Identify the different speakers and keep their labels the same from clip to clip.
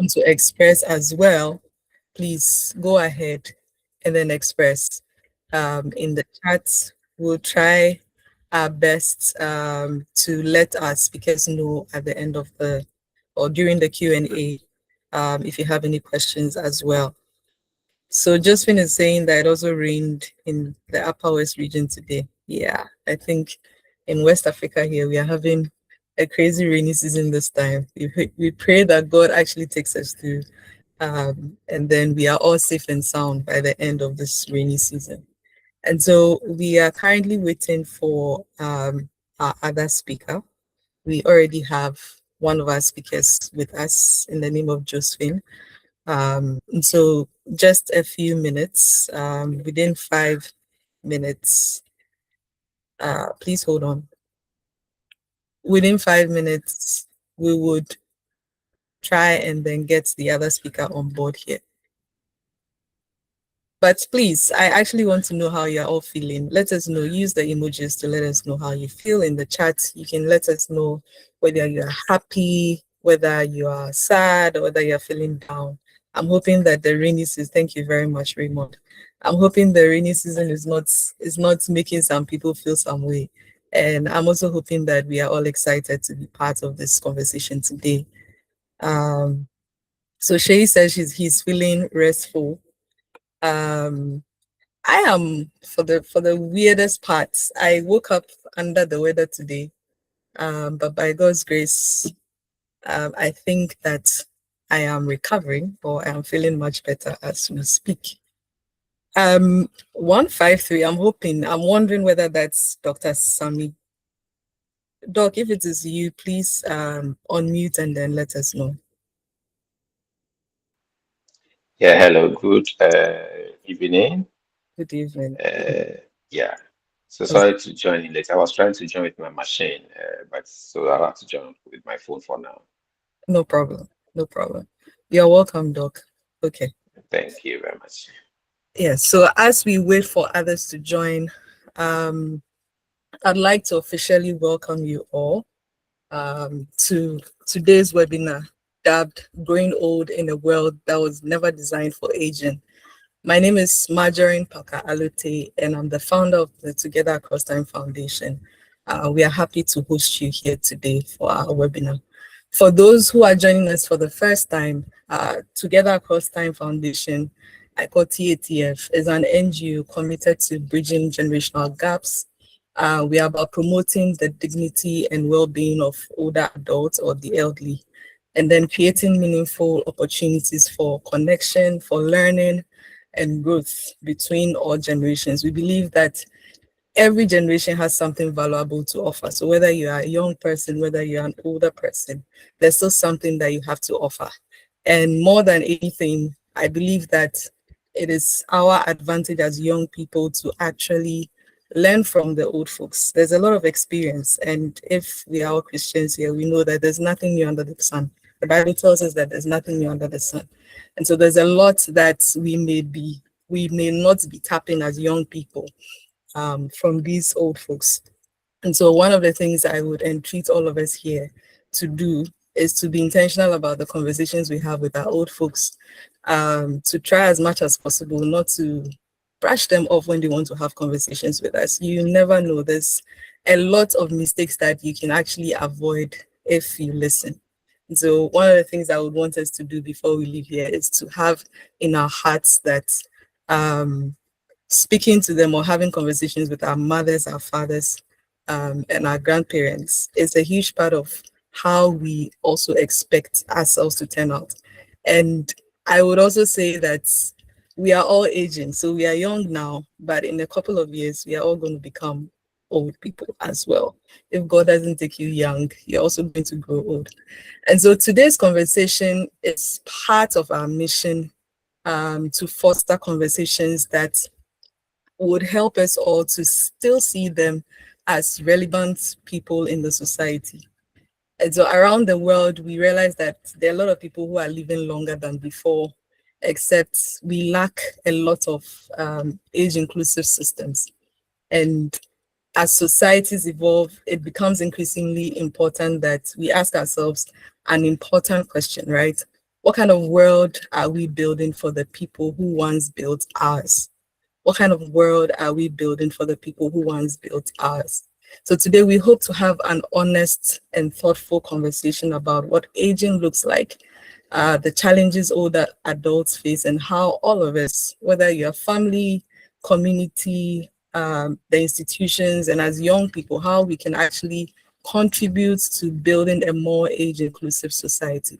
Speaker 1: want to express as well, please go ahead and then express. In the chat, we'll try our best to let our speakers know at the end of the or during the Q&A if you have any questions as well. So Josephine is saying that it also rained in the Upper West region today. Yeah, I think in West Africa here, we are having a crazy rainy season this time. We pray that God actually takes us through, and then we are all safe and sound by the end of this rainy season. And so we are currently waiting for our other speaker. We already have one of our speakers with us in the name of Josephine. And so just a few minutes, within 5 minutes, please hold on. Within 5 minutes, we would try and then get the other speaker on board here. But please, I actually want to know how you're all feeling. Let us know. Use the emojis to let us know how you feel in the chat. You can let us know whether you're happy, whether you are sad, or whether you're feeling down. I'm hoping that the rainy season, thank you very much, Raymond. I'm hoping the rainy season is not making some people feel some way. And I'm also hoping that we are all excited to be part of this conversation today. So Shay says he's feeling restful. I am for the weirdest parts. I woke up under the weather today, but by God's grace, I think that I am recovering or I am feeling much better as we speak. 153. I'm wondering whether that's Dr. Sami. Doc, if it is you, please unmute and then let us know.
Speaker 2: Yeah, hello, good evening.
Speaker 1: Good evening.
Speaker 2: Yeah, so sorry to join in late. I was trying to join with my machine, but so I'll have to join with my phone for now.
Speaker 1: No problem. No problem. You're welcome, Doc. Okay.
Speaker 2: Thank you very much.
Speaker 1: Yeah, so as we wait for others to join, I'd like to officially welcome you all to today's webinar, dubbed Growing Old in a World That Was Never Designed for Aging. My name is Marjorie Parker Alute, and I'm the founder of the Together Across Time Foundation. We are happy to host you here today for our webinar. For those who are joining us for the first time, Together Across Time Foundation, I call TATF, is an NGO committed to bridging generational gaps. We are about promoting the dignity and well-being of older adults or the elderly, and then creating meaningful opportunities for connection, for learning, and growth between all generations. We believe that every generation has something valuable to offer. So whether you are a young person, whether you're an older person, there's still something that you have to offer. And more than anything, I believe that it is our advantage as young people to actually learn from the old folks. There's a lot of experience. And if we are all Christians here, we know that there's nothing new under the sun. The Bible tells us that there's nothing new under the sun. And so there's a lot that we may not be tapping as young people from these old folks. And so one of the things I would entreat all of us here to do is to be intentional about the conversations we have with our old folks, to try as much as possible not to brush them off when they want to have conversations with us. You never know. There's a lot of mistakes that you can actually avoid if you listen. So one of the things I would want us to do before we leave here is to have in our hearts that speaking to them or having conversations with our mothers, our fathers, and our grandparents is a huge part of how we also expect ourselves to turn out. And I would also say that we are all aging. So we are young now, but in a couple of years, we are all going to become old people as well. If God doesn't take you young, you're also going to grow old. And so today's conversation is part of our mission to foster conversations that would help us all to still see them as relevant people in the society. And so around the world, we realize that there are a lot of people who are living longer than before, except we lack a lot of age-inclusive systems. And as societies evolve, it becomes increasingly important that we ask ourselves an important question, right? What kind of world are we building for the people who once built ours? What kind of world are we building for the people who once built ours? So today we hope to have an honest and thoughtful conversation about what aging looks like, the challenges older adults face, and how all of us, whether you're family, community, the institutions, and as young people, how we can actually contribute to building a more age-inclusive society.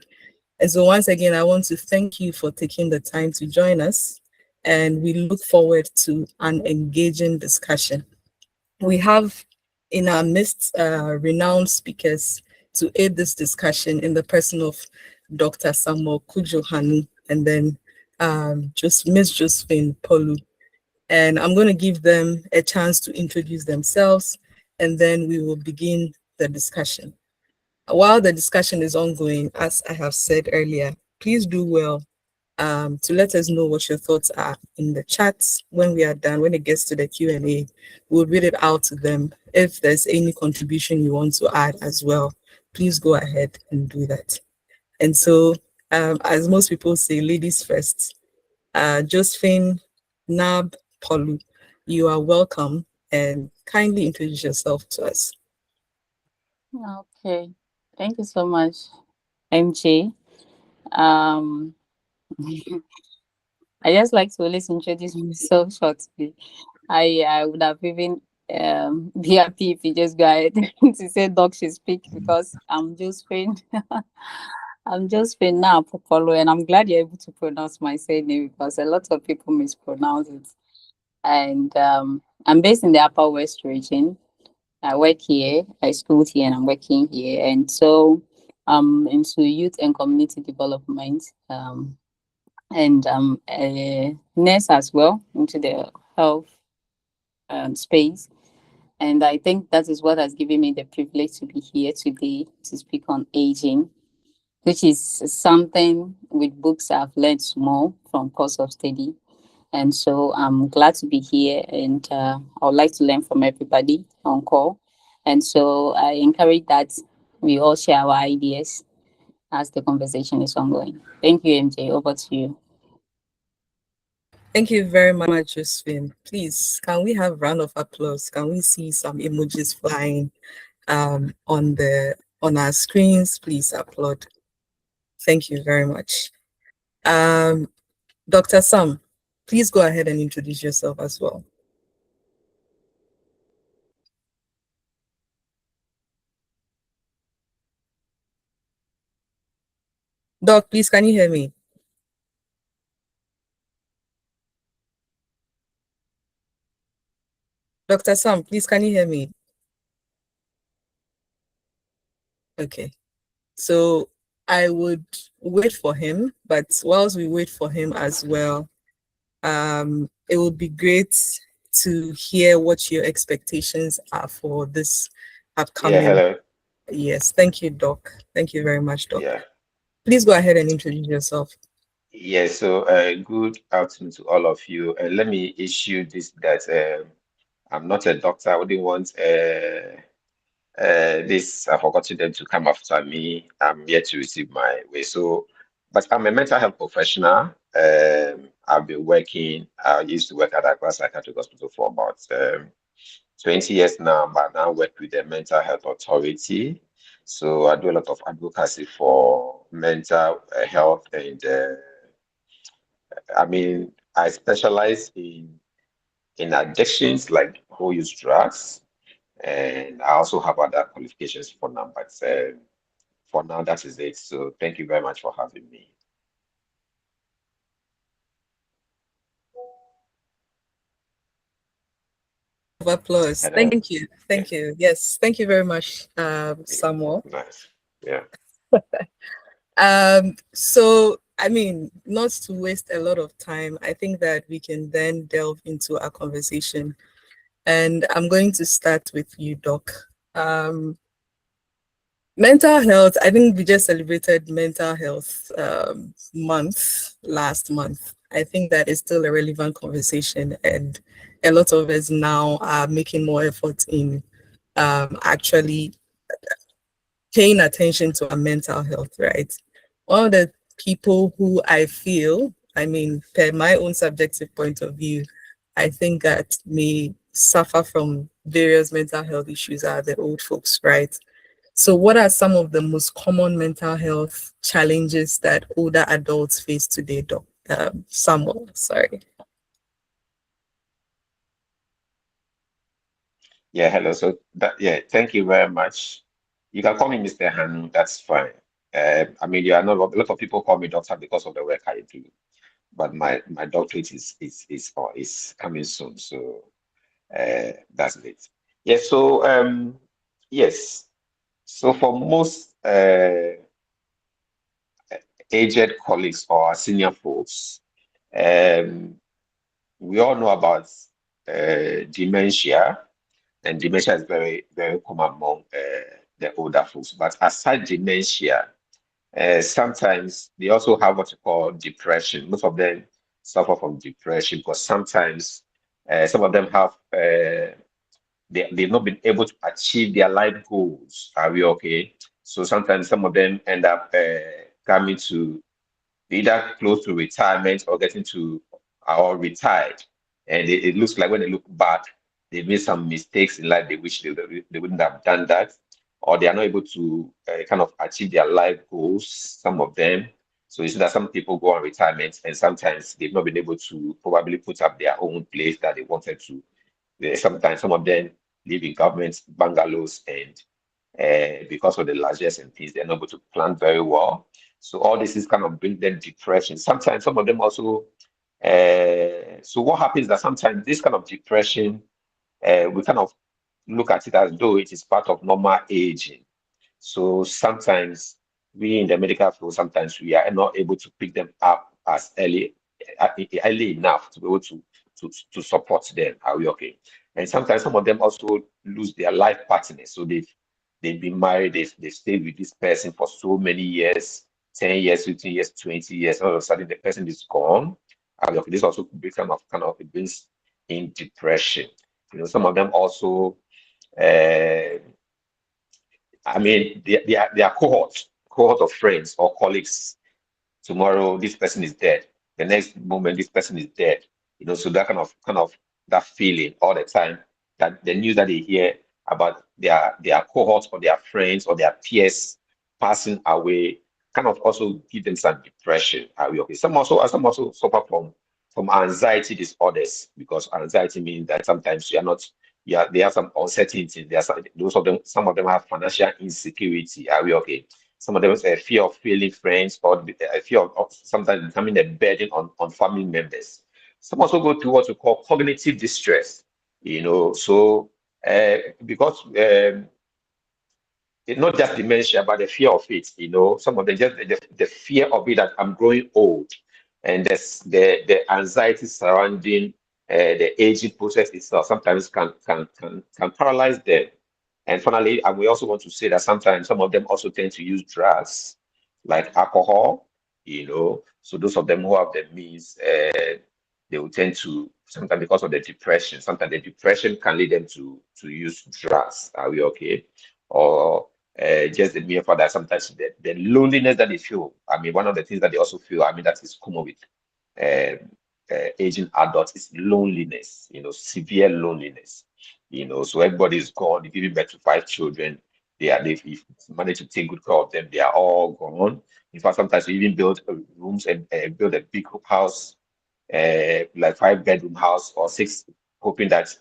Speaker 1: And so once again, I want to thank you for taking the time to join us, and we look forward to an engaging discussion. We have in our midst renowned speakers to aid this discussion in the person of Dr. Samuel Kujohanu and then just Miss Josephine Polu. And I'm going to give them a chance to introduce themselves, and then we will begin the discussion. While the discussion is ongoing, as I have said earlier, please do well to let us know what your thoughts are in the chat. When we are done, when it gets to the Q&A, we'll read it out to them. If there's any contribution you want to add as well, please go ahead and do that. And so, as most people say, ladies first. Josephine Nab Polu, you are welcome, and kindly introduce yourself to us.
Speaker 3: Okay, thank you so much, MJ. Um, I just like to always introduce myself shortly. I would have even be happy if you just go ahead to say dog should speak because I'm just Josephine. I'm just Josephine now Popolo, and I'm glad you're able to pronounce my surname because a lot of people mispronounce it. And I'm based in the Upper West region. I work here, I schooled here, and I'm working here. And so I'm into youth and community development. And I'm a nurse as well into the health space. And I think that is what has given me the privilege to be here today to speak on aging, which is something with books I've learned more from course of study. And so I'm glad to be here, and I would like to learn from everybody on call. And so I encourage that we all share our ideas as the conversation is ongoing. Thank you, MJ. Over to you.
Speaker 1: Thank you very much, Josephine. Please, can we have round of applause? Can we see some emojis flying on our screens? Please applaud. Thank you very much. Dr. Sam, please go ahead and introduce yourself as well. Doc, please, can you hear me? Dr. Sam, please, can you hear me? Okay. So I would wait for him, but whilst we wait for him as well, it would be great to hear what your expectations are for this
Speaker 2: Yeah,
Speaker 1: upcoming.
Speaker 2: hello.
Speaker 1: Yes, thank you, Doc. Thank you very much, Doc.
Speaker 2: Yeah.
Speaker 1: Please go ahead and introduce yourself.
Speaker 2: Yeah, so good afternoon to all of you. Let me issue this that I'm not a doctor. I wouldn't want this forgotten them to come after me. I'm yet to receive my way. So, but I'm a mental health professional. I've been working, I used to work at Accra Psychiatric Hospital for about 20 years now, but now work with the Mental Health Authority. So I do a lot of advocacy for mental health and I specialize in addictions like who use drugs, and I also have other qualifications for now. But for now, that is it. So thank you very much for having me.
Speaker 1: Applause.
Speaker 2: Hello.
Speaker 1: Thank you.
Speaker 2: Yeah.
Speaker 1: Thank you. Yes, thank you very much, Samuel.
Speaker 2: Nice. Yeah.
Speaker 1: So, I mean, not to waste a lot of time, I think that we can then delve into our conversation. And I'm going to start with you, Doc. Mental health, I think we just celebrated Mental Health Month last month. I think that is still a relevant conversation, and a lot of us now are making more effort in actually paying attention to our mental health, right? One of the people who I feel, I mean, per my own subjective point of view, I think that may suffer from various mental health issues are the old folks, right? So, what are some of the most common mental health challenges that older adults face today, Doc? Samuel, sorry.
Speaker 2: Yeah, hello. So that, yeah, thank you very much. You can call me Mr. Hanu, that's fine. I mean, you are not, a lot of people call me doctor because of the work I do, but my doctorate is coming soon, so that's it. Yes, so yes, so for most aged colleagues or our senior folks, um, we all know about dementia, and dementia is very, very common among the older folks. But aside dementia, sometimes they also have what you call depression. Most of them suffer from depression because sometimes some of them have they've not been able to achieve their life goals. Are we okay? So sometimes some of them end up coming to either close to retirement or getting to or retired. And it looks like when they look back, they made some mistakes in life they wish they wouldn't have done that, or they are not able to kind of achieve their life goals, some of them. So you see that some people go on retirement and sometimes they've not been able to probably put up their own place that they wanted to. Sometimes some of them live in government bungalows and because of the largesse and things, they're not able to plan very well. So all this is kind of bring them depression. Sometimes some of them also. So what happens is that sometimes this kind of depression, we kind of look at it as though it is part of normal aging. So sometimes we in the medical field, sometimes we are not able to pick them up as uh, early enough to be able to support them. Are we okay? And sometimes some of them also lose their life partners. So they've been married, they've stayed with this person for so many years, 10 years, 15 years, 20 years. All of a sudden the person is gone. Are we okay? This also becomes kind of it brings in depression. Some of them also uh, I mean, they are cohort of friends or colleagues. Tomorrow, this person is dead. The next moment, this person is dead. So that kind of that feeling all the time that the news that they hear about their cohorts or their friends or their peers passing away kind of also give them some depression. Are we okay? Some also suffer from anxiety disorders because anxiety means that sometimes you are not yeah, they have some uncertainty. There are some of them have financial insecurity. Are we okay? Some of them is a fear of failing friends or a fear of sometimes becoming a burden on family members. Some also go through what we call cognitive distress. So because it's not just dementia, but the fear of it. Some of them just the fear of it that I'm growing old, and the anxiety surrounding the aging process itself sometimes can paralyze them. And finally, and we also want to say that sometimes some of them also tend to use drugs like alcohol. So those of them who have the means, they will tend to sometimes because of the depression. Sometimes the depression can lead them to use drugs. Are we okay? Or just the mere fact that sometimes the loneliness that they feel. I mean, one of the things that they also feel, I mean, that is common with um, aging adults is loneliness, severe loneliness. So everybody is gone. They've given birth to 5 children. They've managed to take good care of them. They are all gone. In fact, sometimes we even build rooms and build a big house, like 5 bedroom house or six, hoping that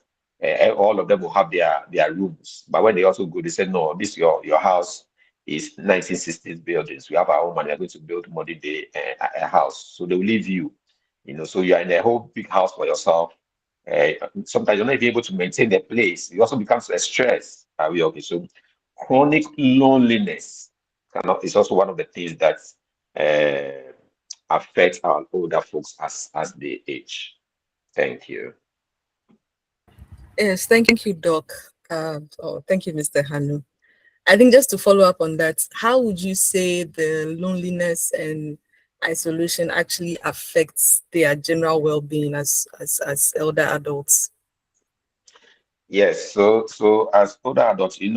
Speaker 2: all of them will have their rooms. But when they also go, they say, no, this your house is 1960s buildings. We have our own money. We're going to build modern day a house. So they will leave you. So you are in a whole big house for yourself. Uh, Sometimes you're not even able to maintain the place. It also becomes a stress. Are we okay? So chronic loneliness is also one of the things that uh, affect our older folks as they age. Thank you.
Speaker 1: Yes, thank you, Doc. Thank you, Mr. Hanu. I think just to follow up on that, how would you say the loneliness and isolation actually affects their general well-being as elder adults?
Speaker 2: Yes, so as older adults, they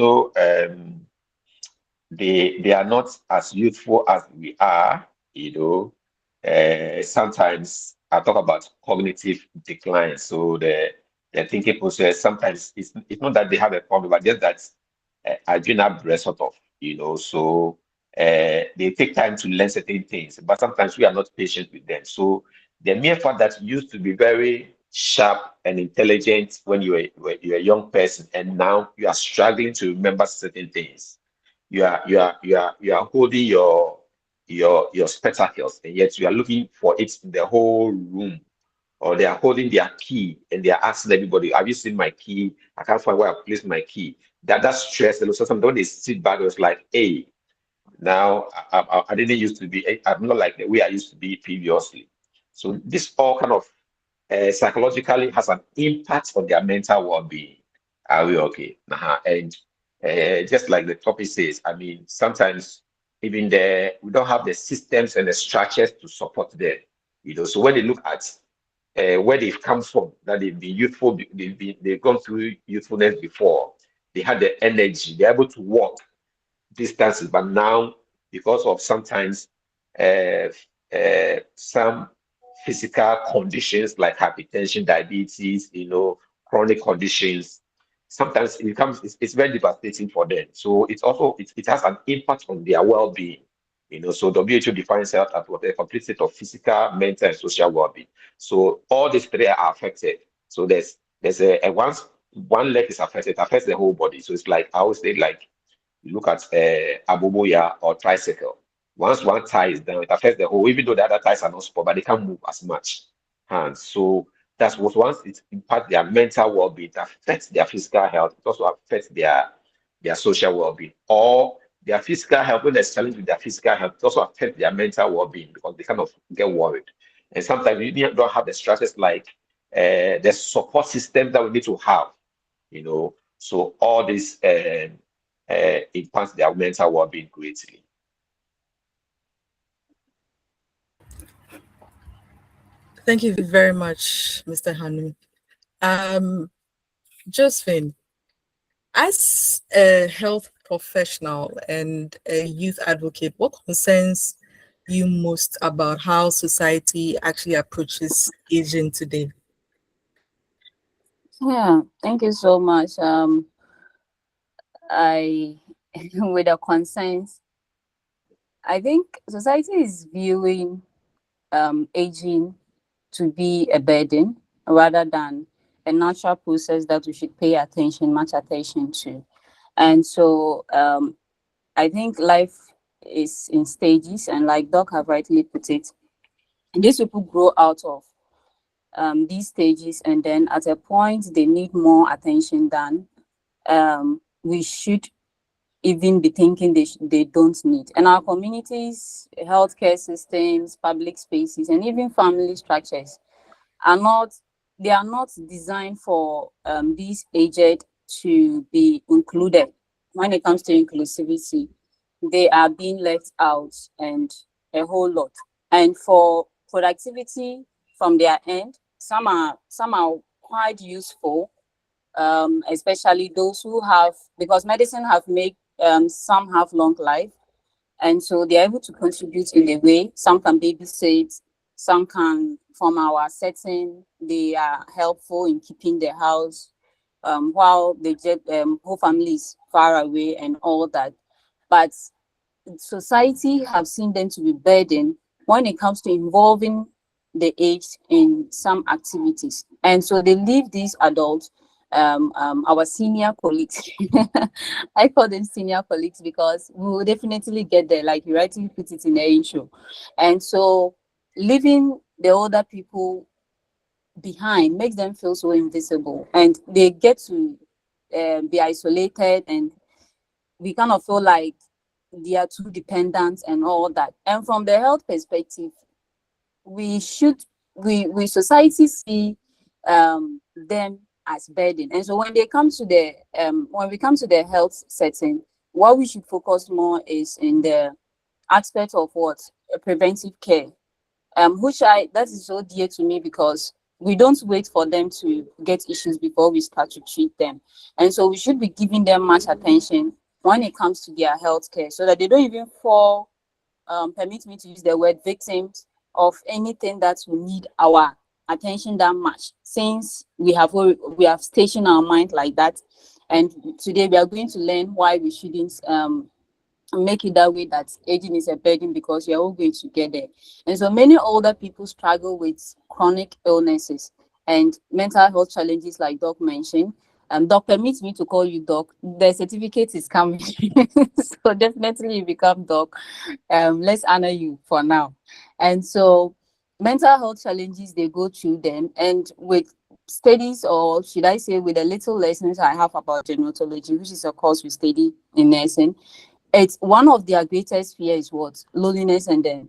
Speaker 2: are not as youthful as we are. you know. Sometimes I talk about cognitive decline. So the thinking process, sometimes it's not that they have a problem, but just that adrenal breast sort of, so they take time to learn certain things, but sometimes we are not patient with them. So the mere fact that you used to be very sharp and intelligent when you were a young person, and now you are struggling to remember certain things. You are holding your spectacles, and yet you are looking for it in the whole room, or they are holding their key and they are asking everybody, "Have you seen my key? I can't find where I placed my key." That's stress. And so sometimes when they sit back, it's like, "Hey, now I didn't used to be. I'm not like the way I used to be previously." So this all kind of psychologically has an impact on their mental well-being. Are we okay? And just like the topic says, I mean, sometimes even we don't have the systems and the structures to support them. So when they look at where they've come from, that they've been youthful, they've gone through youthfulness before, they had the energy, they're able to walk distances, but now because of sometimes some physical conditions like hypertension, diabetes, chronic conditions, sometimes it's very devastating for them. So it has an impact on their well-being. So WHO defines health as what a complete state of physical, mental, and social well-being. So all these three are affected. So there's a once one leg is affected, it affects the whole body. So it's like I always say, like you look at aboboya or tricycle. Once one tie is down, it affects the whole, even though the other ties are not spoiled, but they can't move as much. And so that's what once it impacts their mental well-being, it affects their physical health, it also affects their social well-being. Or their physical health, when there's challenge with their physical health, it also affects their mental well-being because they kind of get worried. And sometimes don't have the structures like the support system that we need to have, So all this impacts their mental well-being greatly.
Speaker 1: Thank you very much, Mr. Hanu. Um, Josephine, as a health professional and a youth advocate, what concerns you most about how society actually approaches aging today?
Speaker 3: Yeah, thank you so much. I with the concerns, I think society is viewing aging to be a burden rather than a natural process that we should pay much attention to. And so I think life is in stages, and like Doc have rightly put it, these people grow out of these stages, and then at a point they need more attention than we should even be thinking they don't need. And our communities, healthcare systems, public spaces, and even family structures are not they are not designed for these aged to be included. When it comes to inclusivity, they are being left out, and a whole lot. And for productivity from their end, some are quite useful, especially those who have, because medicine have made some have long life, and so they're able to contribute in a way. Some can babysit, some can, from our setting, they are helpful in keeping the house, while the whole family is far away and all that. But society have seen them to be burden when it comes to involving the aged in some activities, and so they leave these adults, our senior colleagues. I call them senior colleagues because we will definitely get there, like you rightly put it in the intro. And so leaving the older people behind makes them feel so invisible, and they get to be isolated, and we kind of feel like they are too dependent and all that. And from the health perspective, we should we society see them as burden. And so when we come to the health setting, what we should focus more is in the aspect of what preventive care, which I that is so dear to me, because we don't wait for them to get issues before we start to treat them. And so we should be giving them much attention when it comes to their health care, so that they don't even fall permit me to use the word victims of anything that will need our attention that much, since we have stationed our mind like that. And today we are going to learn why we shouldn't make it that way, that aging is a burden, because we are all going to get there. And so many older people struggle with chronic illnesses and mental health challenges, like Doc mentioned. Doc, permits me to call you Doc. The certificate is coming. So definitely you become Doc. Let's honor you for now. And so mental health challenges, they go through them. And with studies, or should I say with the little lessons I have about gerontology, which is a course we study in nursing, it's one of their greatest fear is what? Loneliness, and then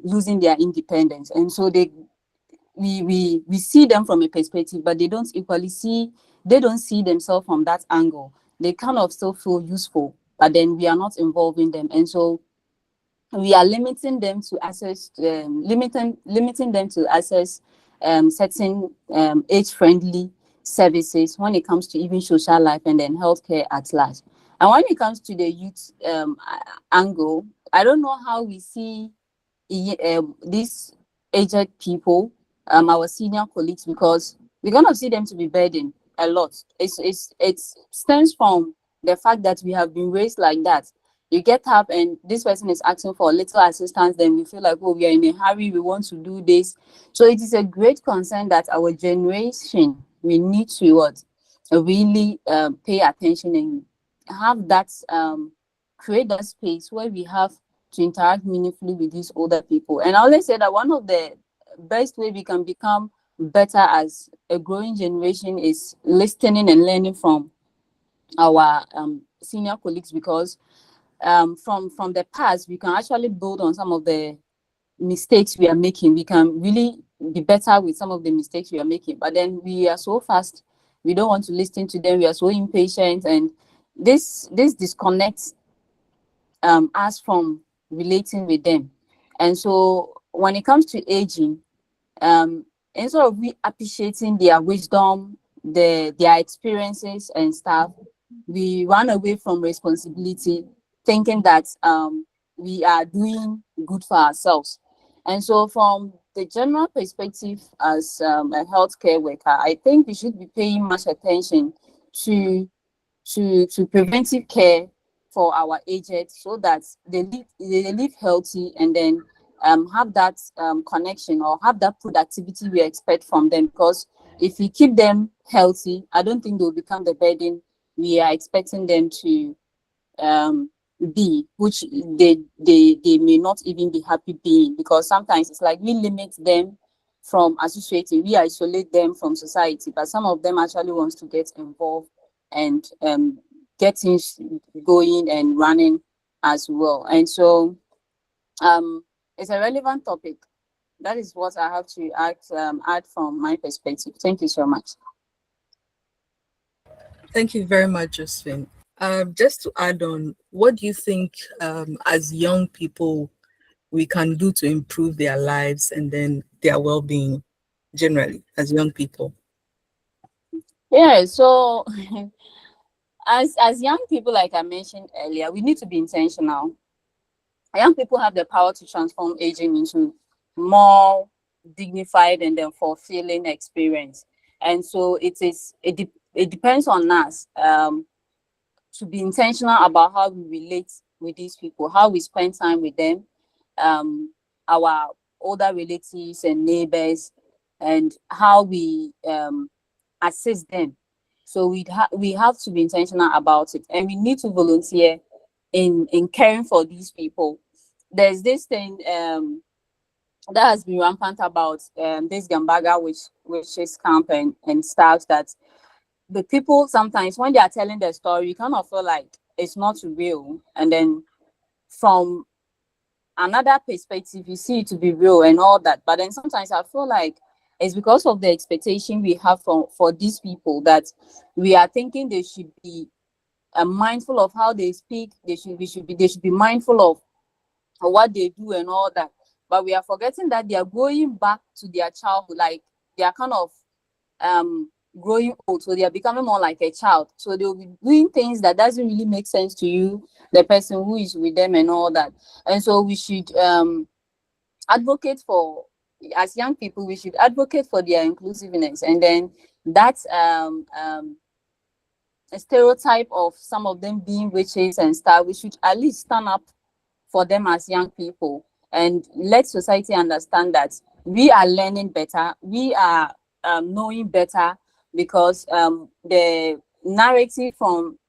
Speaker 3: losing their independence. And so we see them from a perspective, but they don't see themselves from that angle. They kind of still feel useful, but then we are not involving them. And so we are limiting them to access limiting them to access certain age-friendly services when it comes to even social life and then healthcare at large. And when it comes to the youth angle, I don't know how we see these aged people, our senior colleagues, because we're gonna see them to be burdened a lot. It stems from the fact that we have been raised like that. You get up and this person is asking for a little assistance, then we feel like, oh, we are in a hurry, we want to do this. So it is a great concern that our generation, we need to what, really pay attention and have that create that space where we have to interact meaningfully with these older people. And I always say that one of the best way we can become better as a growing generation is listening and learning from our senior colleagues, because from the past we can actually build on some of the mistakes we are making. We can really be better with some of the mistakes we are making, but then we are so fast, we don't want to listen to them, we are so impatient, and this disconnects us from relating with them. And so when it comes to aging, instead of we appreciating their wisdom, their experiences and stuff, we run away from responsibility, thinking that we are doing good for ourselves. And so from the general perspective, as a healthcare worker, I think we should be paying much attention to preventive care for our aged, so that they live healthy, and then have that connection, or have that productivity we expect from them. Because if we keep them healthy, I don't think they'll become the burden we are expecting them to um, be, which they may not even be happy being. Because sometimes it's like we limit them from associating, we isolate them from society, but some of them actually wants to get involved and get things going and running as well. And so it's a relevant topic. That is what I have to add from my perspective. Thank you so much.
Speaker 1: Thank you very much, Josephine. Just to add on, what do you think as young people we can do to improve their lives and then their well-being generally as young people?
Speaker 3: Yeah, so as young people, like I mentioned earlier, we need to be intentional. Young people have the power to transform aging into more dignified and then fulfilling experience. And so it depends on us to be intentional about how we relate with these people, how we spend time with them, our older relatives and neighbors, and how we assist them. So we have to be intentional about it, and we need to volunteer in caring for these people. There's this thing that has been rampant about this Gambaga, which is camp and stuff, that the people sometimes when they are telling their story, you kind of feel like it's not real, and then from another perspective, you see it to be real and all that. But then sometimes I feel like it's because of the expectation we have for these people, that we are thinking they should be mindful of how they speak. They should be mindful of what they do and all that. But we are forgetting that they are going back to their childhood, like they are kind of growing old, so they are becoming more like a child. So they'll be doing things that doesn't really make sense to you, the person who is with them and all that. And so we should advocate for, as young people, we should advocate for their inclusiveness. And then that a stereotype of some of them being witches and stuff, we should at least stand up for them as young people and let society understand that we are learning better, we are knowing better, because the narrative from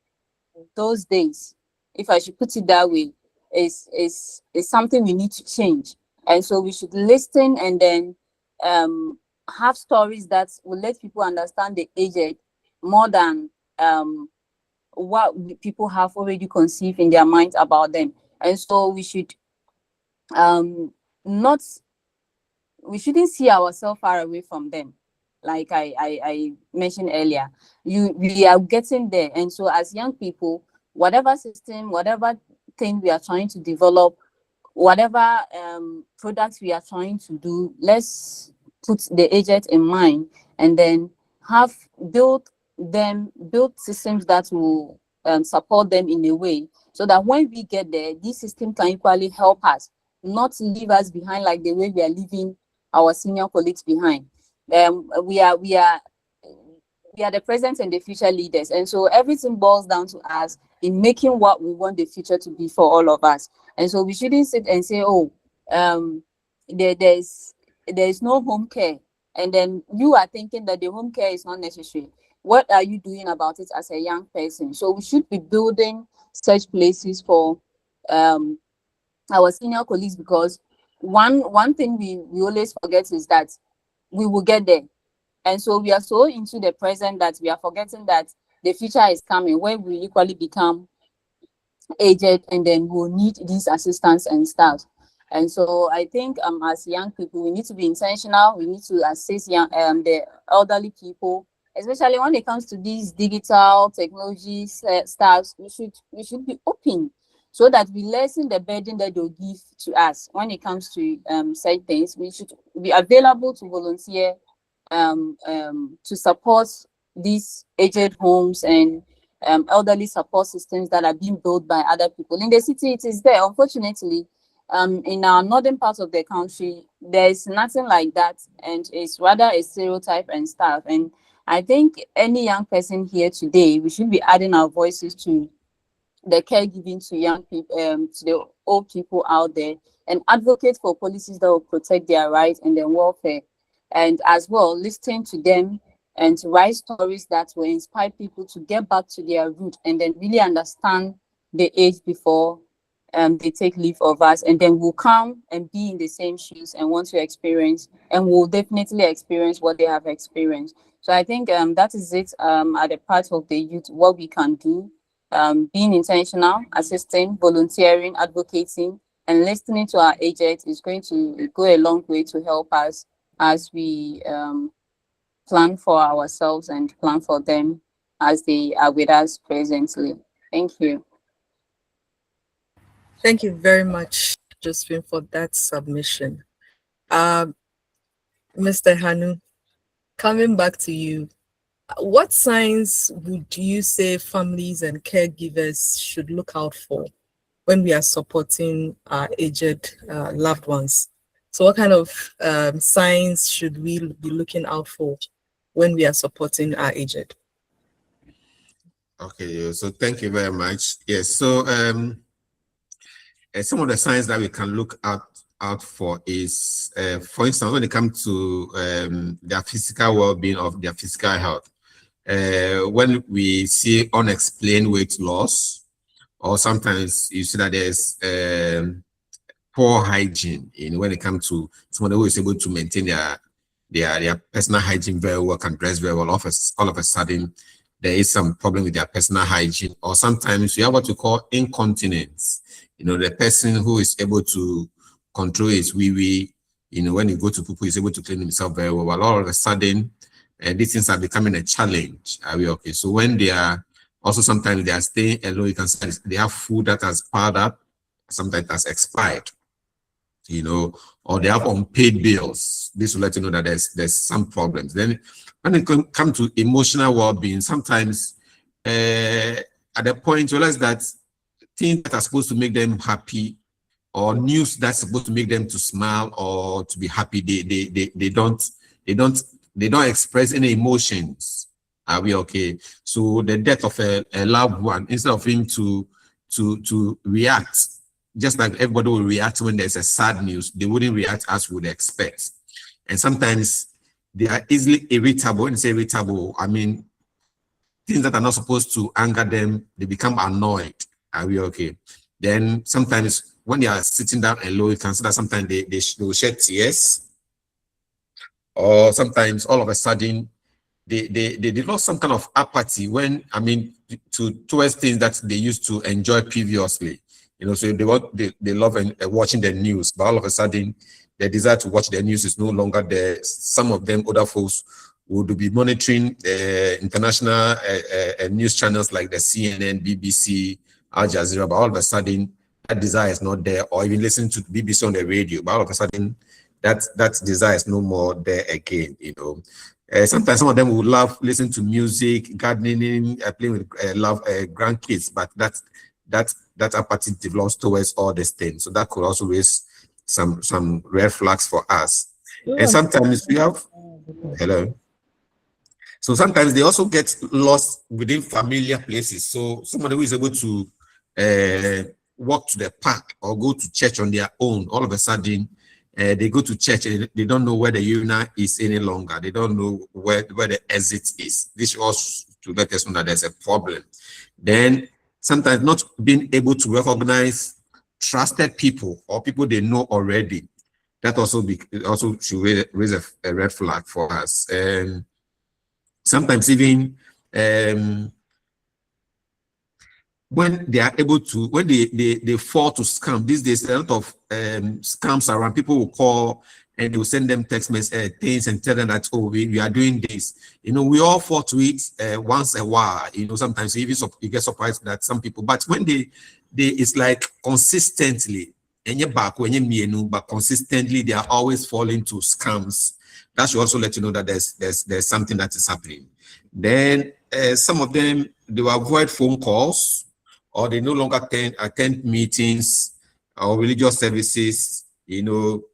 Speaker 3: those days, if I should put it that way, is something we need to change. And so we should listen and then have stories that will let people understand the aged more than what people have already conceived in their minds about them. And so we should not, we shouldn't see ourselves far away from them. Like I mentioned earlier, we are getting there. And so as young people, whatever system, whatever thing we are trying to develop, whatever products we are trying to do, let's put the agent in mind, and then have build systems that will support them in a way, so that when we get there, this system can equally help us, not leave us behind like the way we are leaving our senior colleagues behind. We are the present and the future leaders, and so everything boils down to us in making what we want the future to be for all of us. And so we shouldn't sit and say, oh, there's no home care, and then you are thinking that the home care is not necessary. What are you doing about it as a young person? So we should be building such places for our senior colleagues, because one thing we always forget is that we will get there. And so we are so into the present that we are forgetting that the future is coming, where we equally become aged, and then we'll need these assistance and stuff. And so I think as young people, we need to be intentional. We need to assist the elderly people, especially when it comes to these digital technology stuff. We should be open, so that we lessen the burden that they'll give to us when it comes to such things. We should be available to volunteer to support these aged homes and elderly support systems that are being built by other people. In the city, it is there. Unfortunately, in our northern part of the country, there is nothing like that, and it's rather a stereotype and stuff. And I think any young person here today, we should be adding our voices to the caregiving to young people, to the old people out there, and advocate for policies that will protect their rights and their welfare. And as well, listening to them and to write stories that will inspire people to get back to their root, and then really understand the age before they take leave of us, and then we'll come and be in the same shoes and want to experience, and we'll definitely experience what they have experienced. So I think that is it at the part of the youth, what we can do, being intentional, assisting, volunteering, advocating, and listening to our agents is going to go a long way to help us as we plan for ourselves and plan for them as they are with us presently. Thank you.
Speaker 1: Thank you very much, Josephine, for that submission. Um, Mr. Hanu, coming back to you, what signs would you say families and caregivers should look out for when we are supporting our aged loved ones? So what kind of signs should we be looking out for when we are supporting our aged?
Speaker 4: Okay, so thank you very much. Yes, so some of the signs that we can look out for is, for instance, when it comes to their physical well-being, of their physical health. When we see unexplained weight loss, or sometimes you see that there's poor hygiene when it comes to someone who is able to maintain their personal hygiene very well, can dress very well. All of a sudden, there is some problem with their personal hygiene, or sometimes you have what you call incontinence. The person who is able to control his wee-wee, when you go to poo, he's able to clean himself very well. But all of a sudden, these things are becoming a challenge. Are we okay? So when they are also, sometimes they are staying alone, you can see they have food that has piled up, sometimes has expired. you know, or they have unpaid bills. This will let you know that there's some problems. Then when it come to emotional well-being, sometimes at the point you realize that things that are supposed to make them happy, or news that's supposed to make them to smile or to be happy, they don't express any emotions. Are we okay? So the death of a loved one, instead of him to react, just like everybody will react when there's a sad news, they wouldn't react as we would expect. And sometimes they are easily irritable. When you say irritable, I mean things that are not supposed to anger them, they become annoyed. Are we okay? Then sometimes when they are sitting down alone, you can see that sometimes they will shed tears, or sometimes all of a sudden they develop some kind of apathy when, I mean, towards things that they used to enjoy previously. You know, so they love watching the news, but all of a sudden their desire to watch the news is no longer there. Some of them, other folks, would be monitoring international news channels like the CNN, BBC, Al Jazeera, but all of a sudden that desire is not there, or even listening to BBC on the radio, but all of a sudden that desire is no more there again, you know. Sometimes some of them would love listening to music, gardening, playing with grandkids, but that apathy develops towards all these things. So that could also raise some red flags for us. And sometimes we have hello. So sometimes they also get lost within familiar places. So somebody who is able to walk to the park or go to church on their own, all of a sudden they go to church and they don't know where the urinal is any longer. They don't know where the exit is. This also to let us know that there's a problem. Then sometimes not being able to recognize trusted people or people they know already. That also should raise a red flag for us. Sometimes even when they are able to, when they fall to scam, these days a lot of scams around. People will call and they will send them text message things and tell them that, oh, we are doing this. You know, we all fall to it once a while. You know, sometimes you get surprised that some people, but when they it's like consistently, but consistently they are always falling to scams. That should also let you know that there's something that is happening. Then some of them, they will avoid phone calls, or they no longer attend meetings or religious services. You know,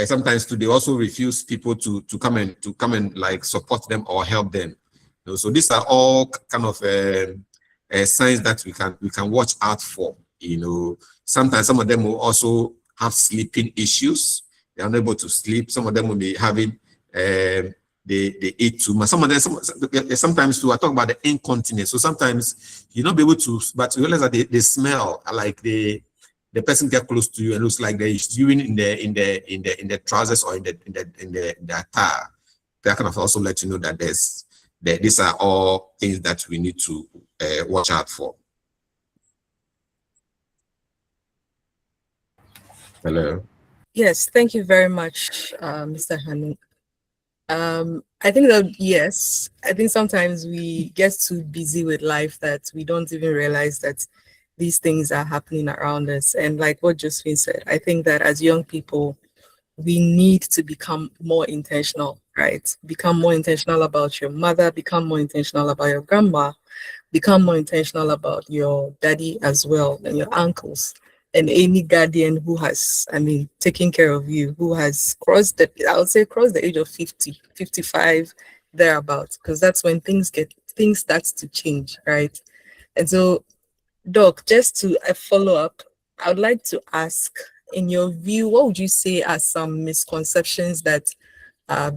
Speaker 4: sometimes too, they also refuse people to come and like support them or help them. You know, so these are all kind of signs that we can watch out for. You know, sometimes some of them will also have sleeping issues. They're unable to sleep. Some of them will be having they eat too much. Some of them, sometimes too, I talk about the incontinence. So sometimes you not be able to, but you realize that they smell like the person get close to you and looks like there is urine in the trousers or in the attire. That kind of also let you know that these are all things that we need to watch out for. Hello.
Speaker 1: Yes, thank you very much, Mr. Hanu. I think that, yes, I think sometimes we get too busy with life that we don't even realize that these things are happening around us. And like what Josephine said, I think that as young people, we need to become more intentional, right? Become more intentional about your mother, become more intentional about your grandma, become more intentional about your daddy as well, and your uncles, and any guardian who has, I mean, taken care of you, who has crossed I would say crossed the age of 50, 55, thereabouts, because that's when things start to change, right? And so, Doc, just to follow up, I would like to ask, in your view, what would you say are some misconceptions that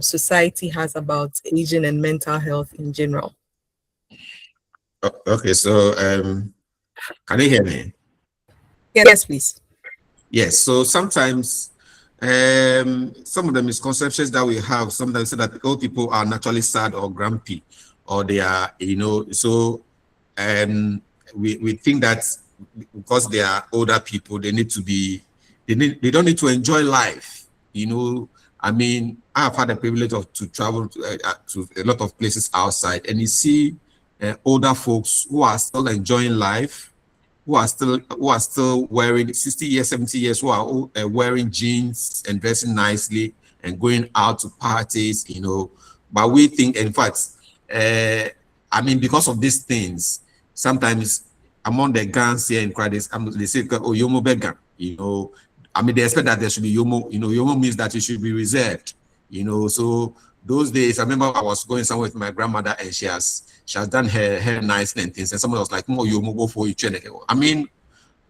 Speaker 1: society has about aging and mental health in general?
Speaker 4: Okay, so can you hear me?
Speaker 1: Yes, please.
Speaker 4: Yes, so sometimes some of the misconceptions that we have sometimes say that old people are naturally sad or grumpy, or they are, you know, so we think that because they are older people, they don't need to enjoy life. You know, I mean, I've had the privilege to travel to a lot of places outside, and you see older folks who are still enjoying life, who are still wearing 60 years, 70 years, who are wearing jeans and dressing nicely and going out to parties, you know. But we think, in fact, I mean, because of these things, sometimes among the gangs here in Cradis, they say, oh, Yomo Began, you know. I mean, they expect that there should be Yomo, you know, Yomo means that it should be reserved, you know. So those days, I remember I was going somewhere with my grandmother and she has done her hair nicely and things. And someone was like, "More Yomo go for you." I mean,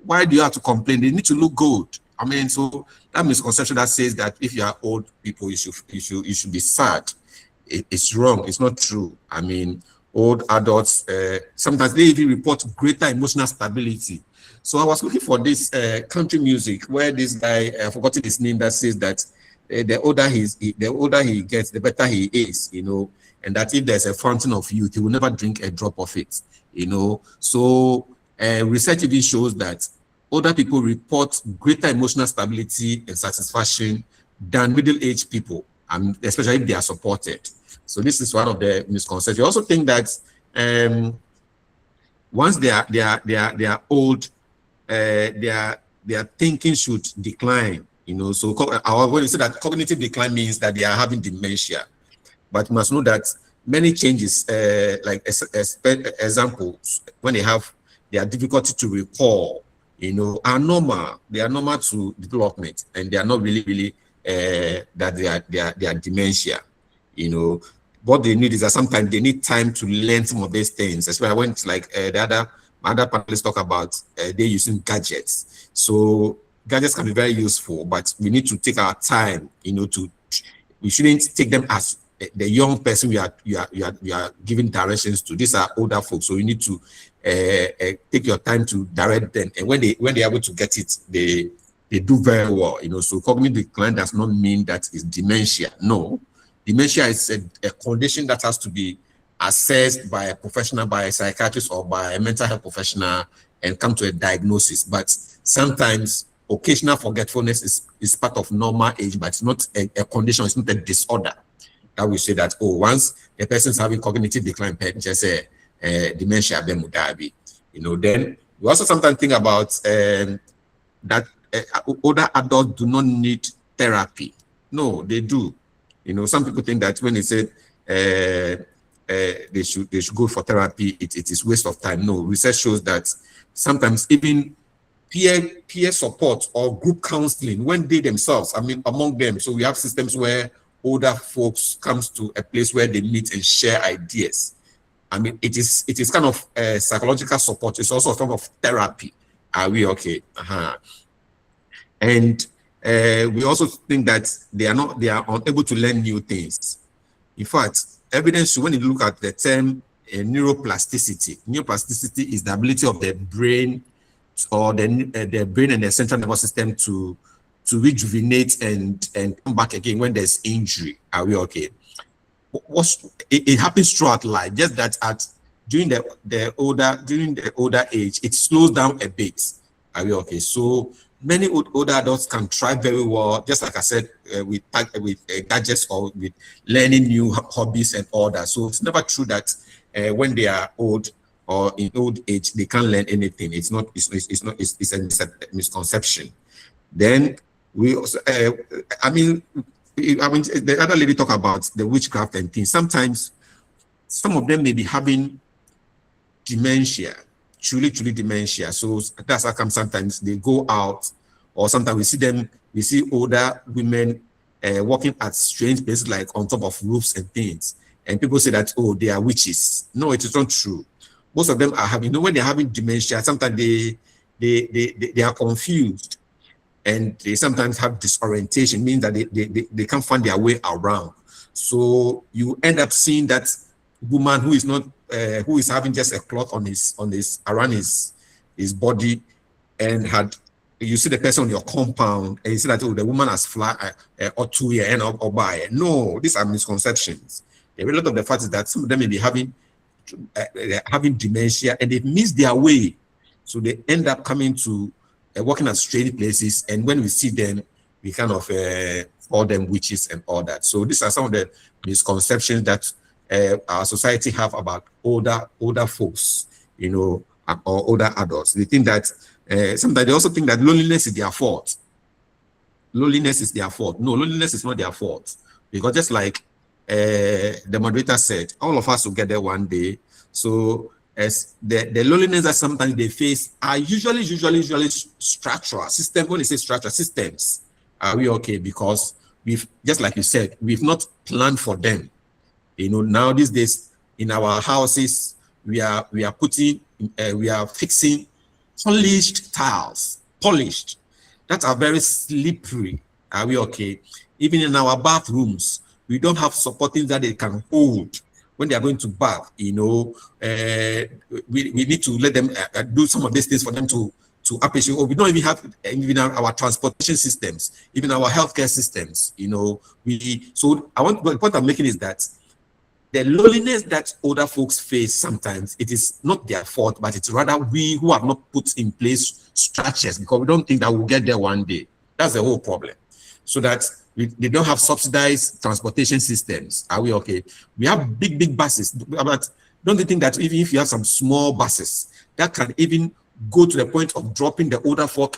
Speaker 4: why do you have to complain? They need to look good. I mean, so that misconception that says that if you are old people, you should be sad. It's wrong. It's not true. I mean, old adults sometimes they even report greater emotional stability. So I was looking for this country music where this guy, I forgot his name, that says that the older he gets, the better he is. You know, and that if there's a fountain of youth, he will never drink a drop of it. You know, so research even shows that older people report greater emotional stability and satisfaction than middle-aged people, and especially if they are supported. So this is one of the misconceptions. I also think that once they are old, their thinking should decline. You know, so when you say that cognitive decline means that they are having dementia, but you must know that many changes, like examples, when they have their difficulty to recall, you know, are normal. They are normal to development, and they are not really that they are dementia. You know, what they need is that sometimes they need time to learn some of these things. That's why I went like my other panelists talk about they using gadgets. So gadgets can be very useful, but we need to take our time. You know, we shouldn't take them as the young person you are giving directions to. These are older folks, so you need to take your time to direct them. And when they're able to get it, they do very well. You know, so cognitive decline does not mean that it's dementia. No, dementia is a condition that has to be assessed by a professional, by a psychiatrist or by a mental health professional, and come to a diagnosis. But sometimes occasional forgetfulness is part of normal age, but it's not a condition. It's not a disorder that we say that, oh, once a person's having cognitive decline, just say dementia, you know. Then we also sometimes think about that older adults do not need therapy. No, they do. You know, some people think that when they say they should go for therapy, it is waste of time. No, research shows that sometimes even peer support or group counseling, when they themselves, I mean, among them. So we have systems where older folks comes to a place where they meet and share ideas. I mean, it is kind of psychological support. It's also a form of therapy. Are we okay? And we also think that they are unable to learn new things. In fact, evidence, when you look at the term neuroplasticity is the ability of the brain or the brain and the central nervous system to rejuvenate and come back again when there's injury. Are we okay? It happens throughout life, just that during the older age, it slows down a bit. Are we okay? So many older adults can try very well, just like I said, with gadgets or with learning new hobbies and all that. So it's never true that when they are old or in old age they can't learn anything. It's not. It's a misconception. Then we also, I mean, the other lady talk about the witchcraft and things. Sometimes some of them may be having dementia, truly dementia. So that's how come sometimes they go out, or sometimes we see older women working at strange places like on top of roofs and things. And people say that, oh, they are witches. No, it is not true. Most of them are having, when they're having dementia, sometimes they are confused. And they sometimes have disorientation, meaning that they can't find their way around. So you end up seeing that woman who is not who is having just a cloth on his around his body, and you see the person on your compound and you see that, oh, the woman has fly or 2 year and or by. No, these are misconceptions. The result of the fact is that some of them may be having dementia and they miss their way, so they end up coming to working at strange places, and when we see them, we kind of call them witches and all that. So these are some of the misconceptions that our society have about older folks, or older adults. They think that sometimes they also think that loneliness is their fault. Loneliness is their fault. No, loneliness is not their fault, because just like the moderator said, all of us will get there one day. So as the loneliness that sometimes they face are usually structural system. When they say structural systems, are we okay? Because we've, just like you said, we've not planned for them. Now these days in our houses, we are putting, we are fixing polished tiles, polished, that are very slippery. Are we okay? Even in our bathrooms, we don't have supporting that they can hold when they are going to bath. We need to let them do some of these things for them to appreciate. Or we don't even have even our transportation systems, even our healthcare systems. So the point I'm making is that the loneliness that older folks face sometimes, it is not their fault, but it's rather we who have not put in place structures, because we don't think that we'll get there one day. That's the whole problem. So that they don't have subsidized transportation systems. Are we okay? We have big buses, but don't you think that even if you have some small buses that can even go to the point of dropping the older folk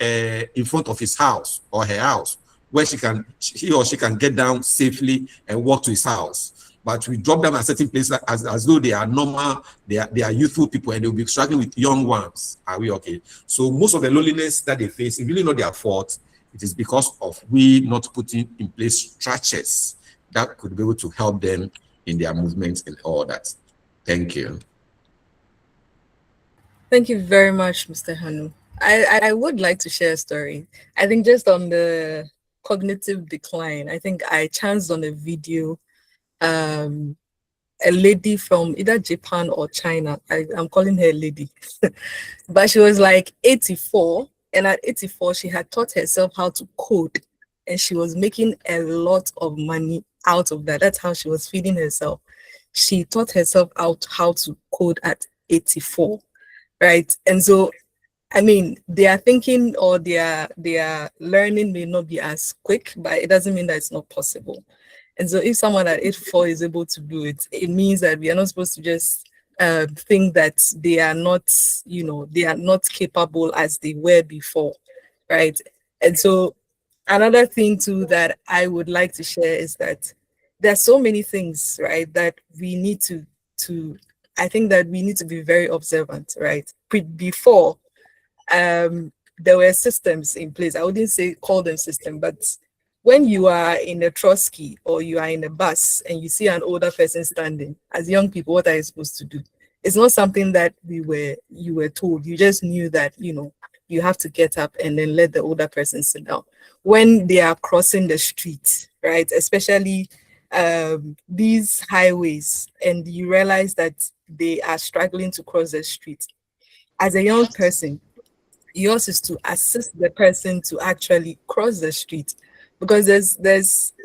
Speaker 4: in front of his house or her house, where he or she can get down safely and walk to his house? But we drop them at certain places as though they are normal, they are youthful people, and they'll be struggling with young ones. Are we okay? So most of the loneliness that they face is really not their fault. It is because of we not putting in place structures that could be able to help them in their movements and all that. Thank you.
Speaker 1: Thank you very much, Mr. Hanu. I would like to share a story. I think just on the cognitive decline, I think I chanced on a video, a lady from either Japan or China. I'm calling her a lady. But she was like 84, and at 84 she had taught herself how to code, and she was making a lot of money out of that. That's how she was feeding herself. She taught herself out how to code at 84, right? And so I mean, their thinking or their learning may not be as quick, but it doesn't mean that it's not possible. And so if someone at 84 is able to do it, it means that we are not supposed to just think that they are not, they are not capable as they were before, right? And so another thing too that I would like to share is that there's so many things, right, that we need I think that we need to be very observant, right? Before, there were systems in place. I wouldn't say call them system, but when you are in a trosky or you are in a bus and you see an older person standing, as young people, what are you supposed to do? It's not something that you were told. You just knew that, you have to get up and then let the older person sit down. When they are crossing the street, right? Especially these highways, and you realize that they are struggling to cross the street. As a young person, yours is to assist the person to actually cross the street, because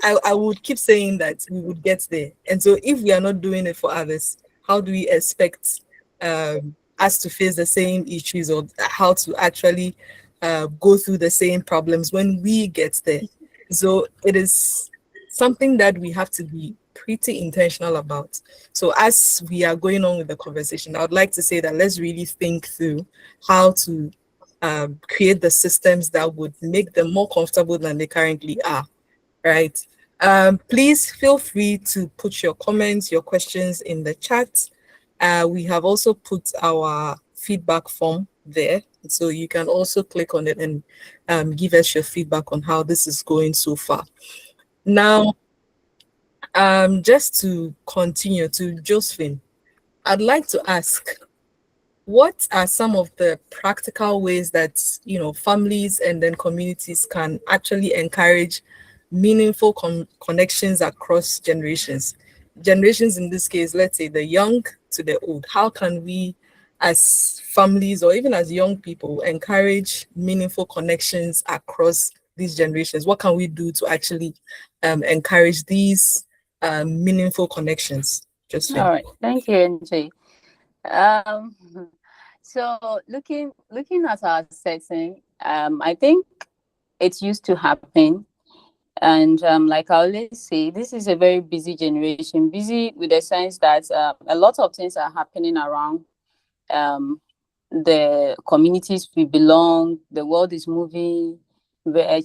Speaker 1: I would keep saying that we would get there. And so if we are not doing it for others, how do we expect us to face the same issues, or how to actually go through the same problems when we get there? So it is something that we have to be pretty intentional about. So as we are going on with the conversation, I would like to say that let's really think through how to create the systems that would make them more comfortable than they currently are, right? Please feel free to put your comments, your questions in the chat. We have also put our feedback form there, so you can also click on it and give us your feedback on how this is going so far. Now, just to continue to Josephine, I'd like to ask, what are some of the practical ways that families and then communities can actually encourage meaningful connections across generations? Generations in this case, let's say the young to the old. How can we, as families or even as young people, encourage meaningful connections across these generations? What can we do to actually encourage these meaningful connections?
Speaker 3: All right, thank you, NJ. So looking at our setting, I think it used to happen, and like I always say, this is a very busy generation, busy with the sense that a lot of things are happening around the communities we belong. The world is moving,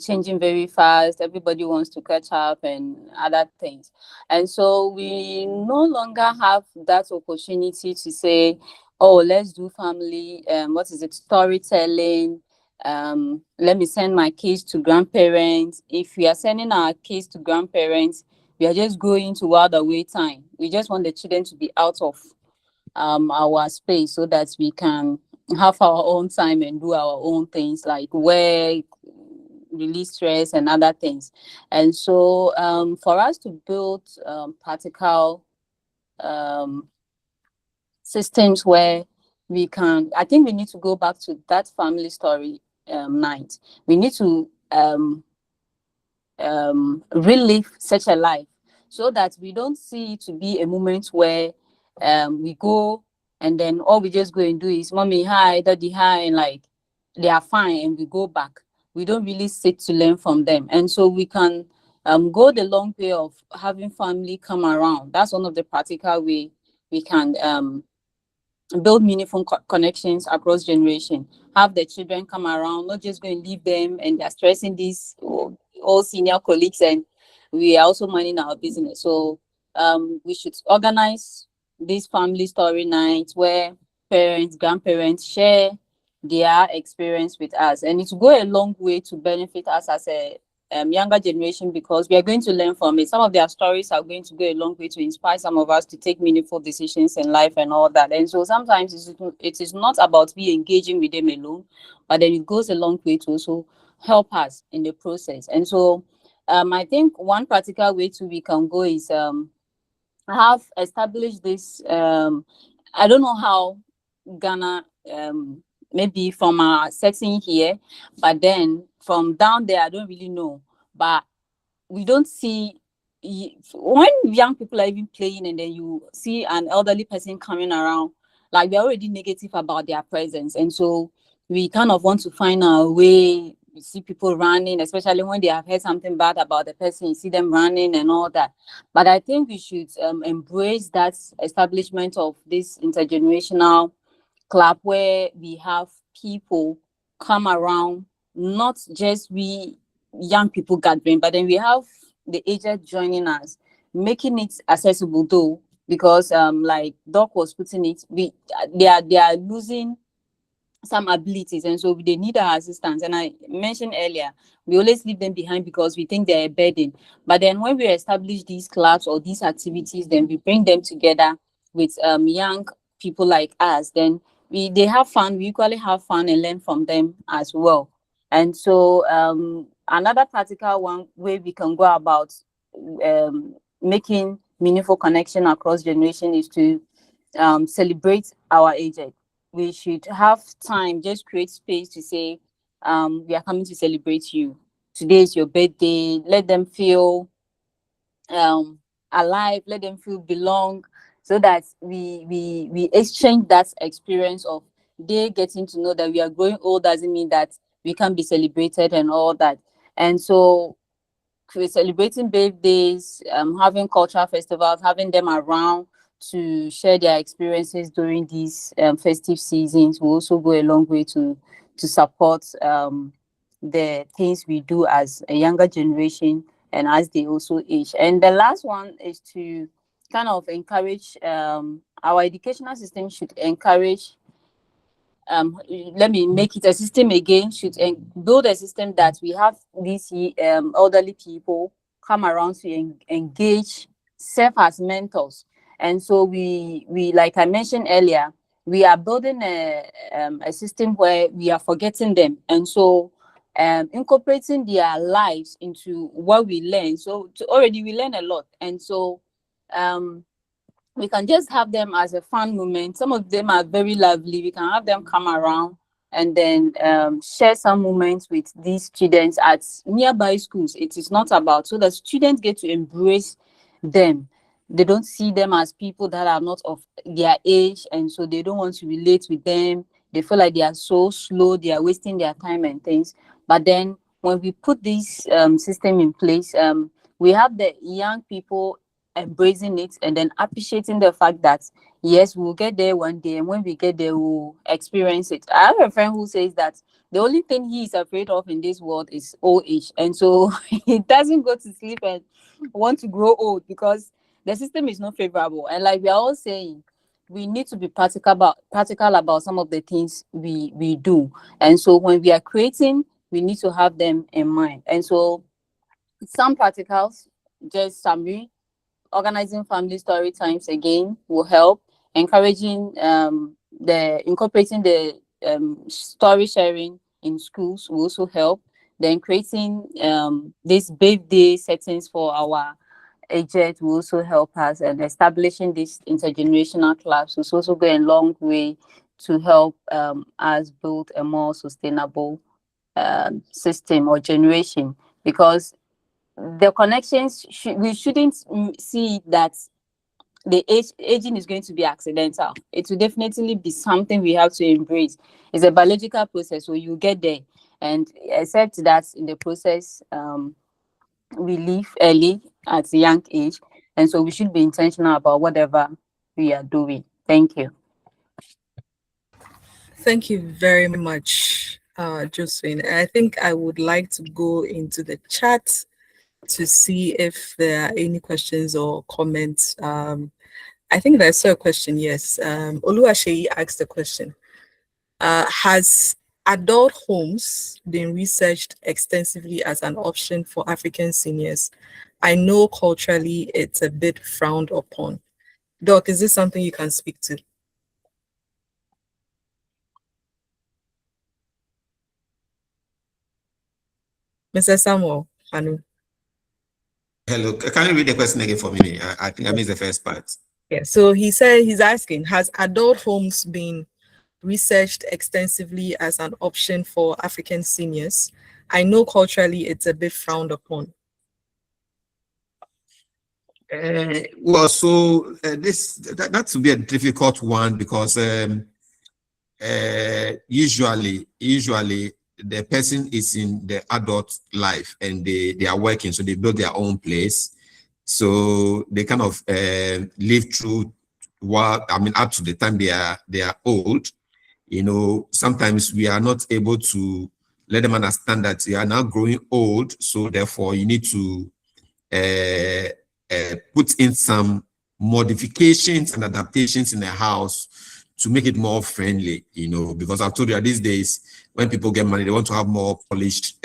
Speaker 3: changing very fast. Everybody wants to catch up and other things. And so we no longer have that opportunity to say, oh, let's do family, what is it, storytelling. Let me send my kids to grandparents. If we are sending our kids to grandparents, we are just going to wild away time. We just want the children to be out of our space so that we can have our own time and do our own things like work, release stress and other things. And so for us to build practical systems where we can, I think we need to go back to that family story night. We need to relive such a life so that we don't see it to be a moment where we go and then all we just go and do is mommy hi, daddy hi, and like they are fine and we go back. We don't really sit to learn from them. And so we can go the long way of having family come around. That's one of the practical way we can build meaningful connections across generation. Have the children come around, not just go and leave them and they're stressing these all senior colleagues, and we are also minding our business. So we should organize these family story nights where parents, grandparents share their experience with us, and it will go a long way to benefit us as a younger generation, because we are going to learn from it. Some of their stories are going to go a long way to inspire some of us to take meaningful decisions in life and all that. And so sometimes it is not about we engaging with them alone, but then it goes a long way to also help us in the process. And so I think one practical way to we can go is have established this. I don't know how Ghana, maybe from our setting here, but then from down there, I don't really know. But we don't see when young people are even playing and then you see an elderly person coming around, like we're already negative about their presence. And so we kind of want to find our way. We see people running, especially when they have heard something bad about the person, you see them running and all that. But I think we should embrace that establishment of this intergenerational club where we have people come around, not just we young people gathering, but then we have the aged joining us, making it accessible though, because like Doc was putting it, they are losing some abilities, and so they need our assistance. And I mentioned earlier, we always leave them behind because we think they're a burden. But then when we establish these clubs or these activities, then we bring them together with young people like us, then they have fun, we equally have fun and learn from them as well. And so another practical one way we can go about making meaningful connection across generation is to celebrate our aged. We should have time, just create space to say, we are coming to celebrate you. Today is your birthday. Let them feel alive, let them feel belong, so that we exchange that experience of they getting to know that we are growing old doesn't mean that we can be celebrated and all that. And so we're celebrating birthdays, having cultural festivals, having them around to share their experiences during these festive seasons will also go a long way to support the things we do as a younger generation and as they also age. And the last one is to kind of encourage our educational system should encourage let me make it a system again, should build a system that we have these elderly people come around to engage, serve as mentors. And so we like I mentioned earlier, we are building a system where we are forgetting them, and so incorporating their lives into what we learn. So already we learn a lot, and so we can just have them as a fun moment. Some of them are very lovely. We can have them come around and then share some moments with these students at nearby schools. It is not about, so the students get to embrace them. They don't see them as people that are not of their age, and so they don't want to relate with them. They feel like they are so slow, they are wasting their time and things. But then when we put this system in place, we have the young people embracing it and then appreciating the fact that yes, we'll get there one day, and when we get there, we'll experience it. I have a friend who says that the only thing he is afraid of in this world is old age, and so he doesn't go to sleep and want to grow old because the system is not favorable. And like we are all saying, we need to be practical about some of the things we do. And so when we are creating, we need to have them in mind. And so some practicals, just summary, organizing family story times again will help. Encouraging the incorporating the story sharing in schools will also help. Then creating these birthday settings for our aged will also help us, and establishing this intergenerational clubs will also go a long way to help us build a more sustainable system or generation, because the connections we shouldn't see that the aging is going to be accidental. It will definitely be something we have to embrace. It's a biological process, so you get there, and accept that in the process we leave early at a young age, and so we should be intentional about whatever we are doing. Thank you.
Speaker 1: Thank you very much, Josephine. I think I would like to go into the chat to see if there are any questions or comments. I think I saw a question, yes. Oluwaseyi asked a question. Has adult homes been researched extensively as an option for African seniors? I know culturally it's a bit frowned upon. Doc, is this something you can speak to? Mr. Samuel, Anu.
Speaker 4: Hello, can you read the question again for me? I think I missed the first part.
Speaker 1: Yeah, so he said he's asking, has adult homes been researched extensively as an option for African seniors? I know culturally it's a bit frowned upon.
Speaker 4: Well, so that would be a difficult one because usually the person is in the adult life and they are working, so they build their own place, so they kind of live through up to the time they are old. You know, sometimes we are not able to let them understand that you are now growing old, so therefore you need to put in some modifications and adaptations in the house to make it more friendly, you know, because I've told you that these days when people get money, they want to have more polished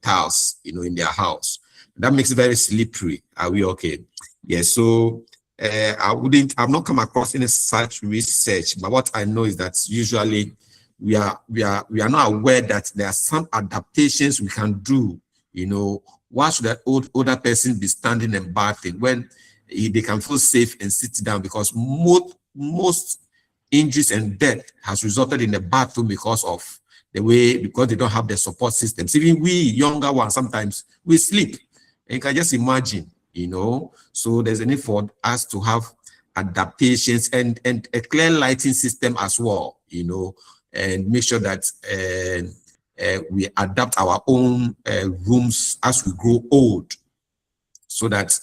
Speaker 4: tiles, you know, in their house. That makes it very slippery. Are we okay? Yes. So I've not come across any such research, but what I know is that usually we are not aware that there are some adaptations we can do. You know, why should that older person be standing and bathing when they can feel safe and sit down? Because most injuries and death has resulted in the bathroom because they don't have the support systems. Even we younger ones, sometimes we sleep. And you can just imagine, you know. So there's a need for us to have adaptations and a clear lighting system as well, you know, and make sure that we adapt our own rooms as we grow old, so that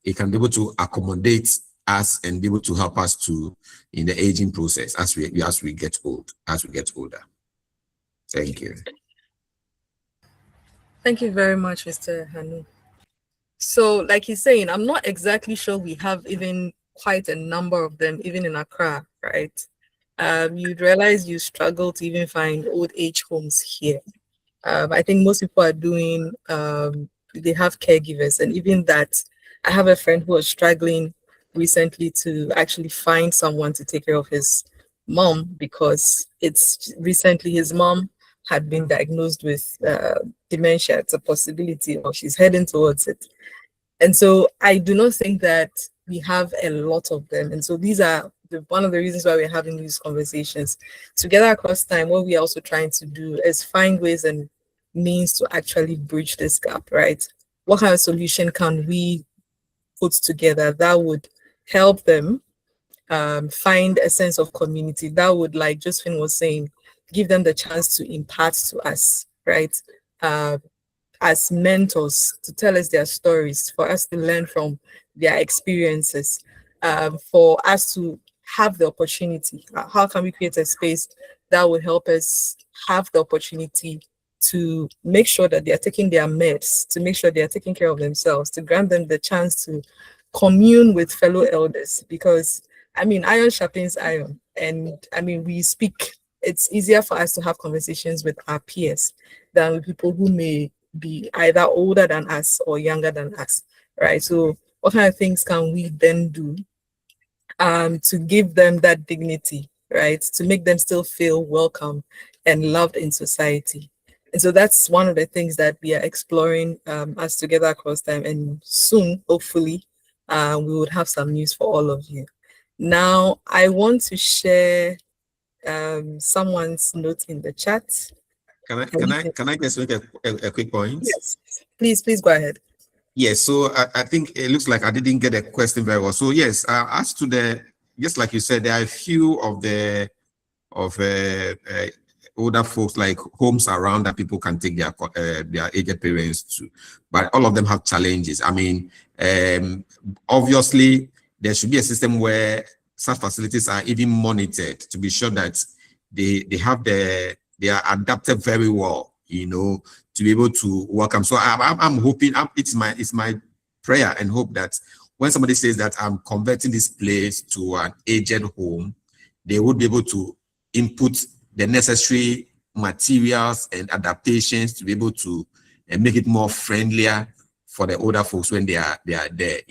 Speaker 4: it can be able to accommodate us and be able to help us to in the aging process as we get older. Thank you.
Speaker 1: Thank you very much, Mr. Hanu. So, like he's saying, I'm not exactly sure we have even quite a number of them, even in Accra, right? You'd realize you struggle to even find old age homes here. I think most people are doing, they have caregivers, and even that, I have a friend who was struggling recently to actually find someone to take care of his mom, because it's recently his mom had been diagnosed with dementia. It's a possibility, or she's heading towards it. And so I do not think that we have a lot of them. And so these are one of the reasons why we're having these conversations. Together across time, what we are also trying to do is find ways and means to actually bridge this gap, right? What kind of solution can we put together that would help them find a sense of community, that would, like Josephine was saying, give them the chance to impart to us, right? as mentors to tell us their stories, for us to learn from their experiences, for us to have the opportunity. How can we create a space that will help us have the opportunity to make sure that they are taking their meds, to make sure they are taking care of themselves, to grant them the chance to commune with fellow elders? Because I mean, iron sharpens iron, and I mean, we speak. It's easier for us to have conversations with our peers than with people who may be either older than us or younger than us, right? So, what kind of things can we then do to give them that dignity, right? To make them still feel welcome and loved in society. And so that's one of the things that we are exploring as Together Across Time. And soon, hopefully, we would have some news for all of you. Now, I want to share someone's note in the chat.
Speaker 4: Can I just make a quick point?
Speaker 1: Yes, please go ahead.
Speaker 4: Yes, so I think it looks like I didn't get a question very well. So yes, as to just like you said, there are a few of older folks like homes around that people can take their aged parents to, but all of them have challenges. I mean, obviously there should be a system where such facilities are even monitored to be sure that they are adapted very well, to be able to welcome. So I'm hoping, it's my prayer and hope that when somebody says that I'm converting this place to an aged home, they would be able to input the necessary materials and adaptations to be able to make it more friendlier for the older folks when they are there.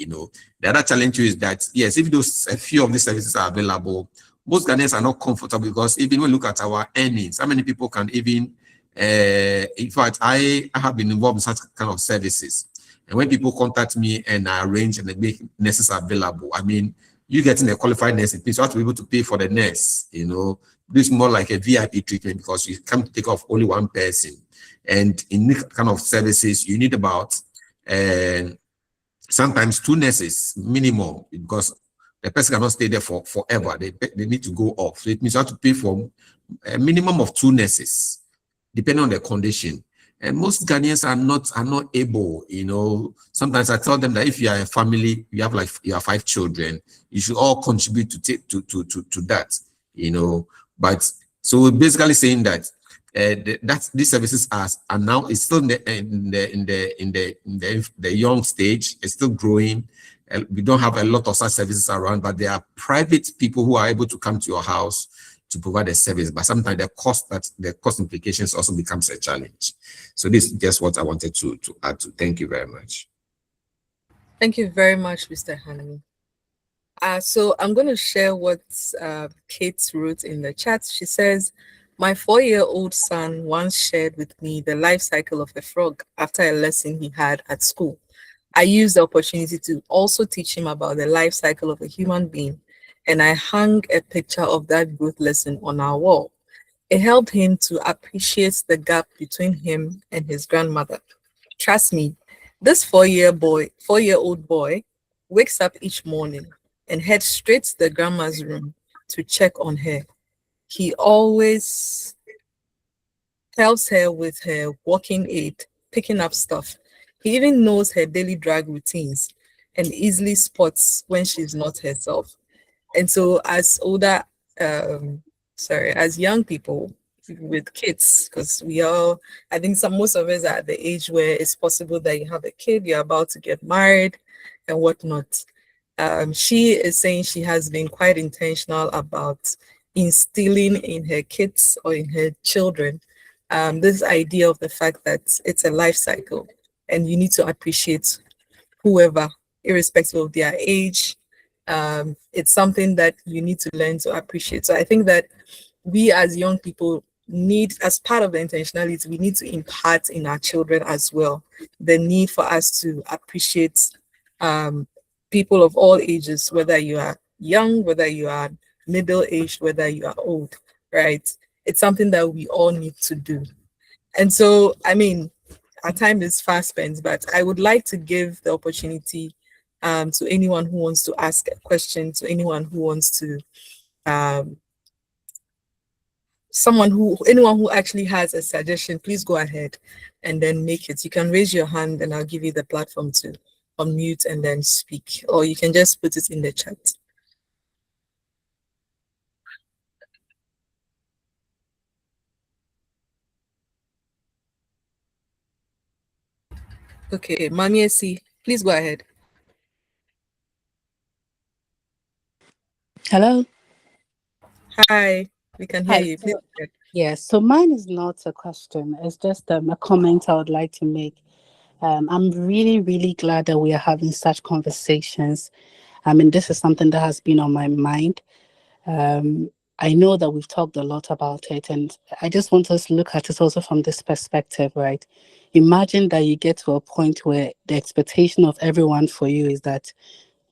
Speaker 4: The other challenge is that, yes, if a few of these services are available, most Ghanaians are not comfortable, because even when we look at our earnings, how many people can even, in fact, I have been involved in such kind of services. And when people contact me and I arrange and they make nurses available, I mean, you getting a qualified nurse, it means you have to be able to pay for the nurse, This is more like a VIP treatment, because you come to take off only one person. And in this kind of services, you need about sometimes 2 nurses minimum, because the person cannot stay there forever. They need to go off. So it means you have to pay for a minimum of 2 nurses, depending on the condition. And most Ghanaians are not able, Sometimes I tell them that if you are a family, you have 5 children, you should all contribute to that, But so we're basically saying that these services are now, it's still in the young stage. It's still growing. We don't have a lot of such services around, but there are private people who are able to come to your house to provide a service. But sometimes the cost implications also becomes a challenge. So this is just what I wanted to add to. Thank you very much.
Speaker 1: Thank you very much, Mr. Hanami. So I'm going to share what Kate wrote in the chat. She says, my 4-year-old son once shared with me the life cycle of a frog after a lesson he had at school. I used the opportunity to also teach him about the life cycle of a human being, and I hung a picture of that growth lesson on our wall. It helped him to appreciate the gap between him and his grandmother. Trust me, this 4-year-old boy wakes up each morning and heads straight to the grandma's room to check on her. He always helps her with her walking aid, picking up stuff. He even knows her daily drag routines and easily spots when she's not herself. And so as as young people with kids, because I think most of us are at the age where it's possible that you have a kid, you're about to get married and whatnot. She is saying she has been quite intentional about instilling in her kids or in her children this idea of the fact that it's a life cycle and you need to appreciate whoever, irrespective of their age. It's something that you need to learn to appreciate. So I think that we as young people need, as part of the intentionality, we need to impart in our children as well the need for us to appreciate people of all ages, whether you are young, whether you are middle-aged, whether you are old, right? It's something that we all need to do. And so, I mean, our time is fast spent, but I would like to give the opportunity to anyone who wants to ask a question, to anyone who wants to anyone who actually has a suggestion, please go ahead and then make it. You can raise your hand and I'll give you the platform to unmute and then speak, or you can just put it in the chat. Okay, Mami Esi, please go ahead.
Speaker 5: Hello.
Speaker 1: Hi, we can hear
Speaker 5: Hi.
Speaker 1: you. Please go ahead.
Speaker 5: Yes. So mine is not a question. It's just a comment I would like to make. I'm really, really glad that we are having such conversations. I mean, this is something that has been on my mind. Um, I know that we've talked a lot about it, and I just want us to look at it also from this perspective, right? Imagine that you get to a point where the expectation of everyone for you is that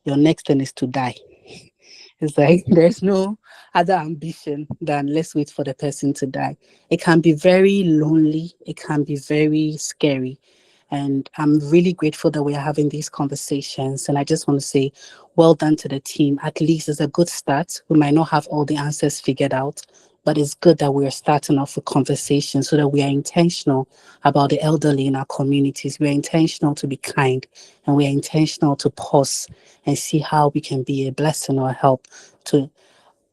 Speaker 5: your next thing is to die. It's like there's no other ambition than let's wait for the person to die. It can be very lonely, it can be very scary. And I'm really grateful that we are having these conversations. And I just want to say, well done to the team. At least it's a good start. We might not have all the answers figured out, but it's good that we are starting off with conversation so that we are intentional about the elderly in our communities. We are intentional to be kind, and we are intentional to pause and see how we can be a blessing or a help to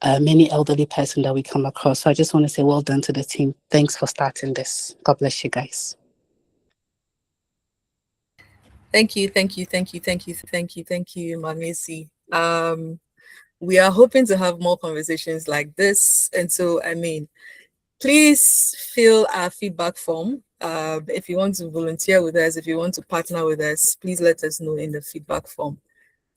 Speaker 5: many elderly person that we come across. So I just want to say well done to the team. Thanks for starting this. God bless you guys.
Speaker 1: Thank you, Mami Esi. We are hoping to have more conversations like this. And so, I mean, please fill our feedback form. If you want to volunteer with us, if you want to partner with us, please let us know in the feedback form.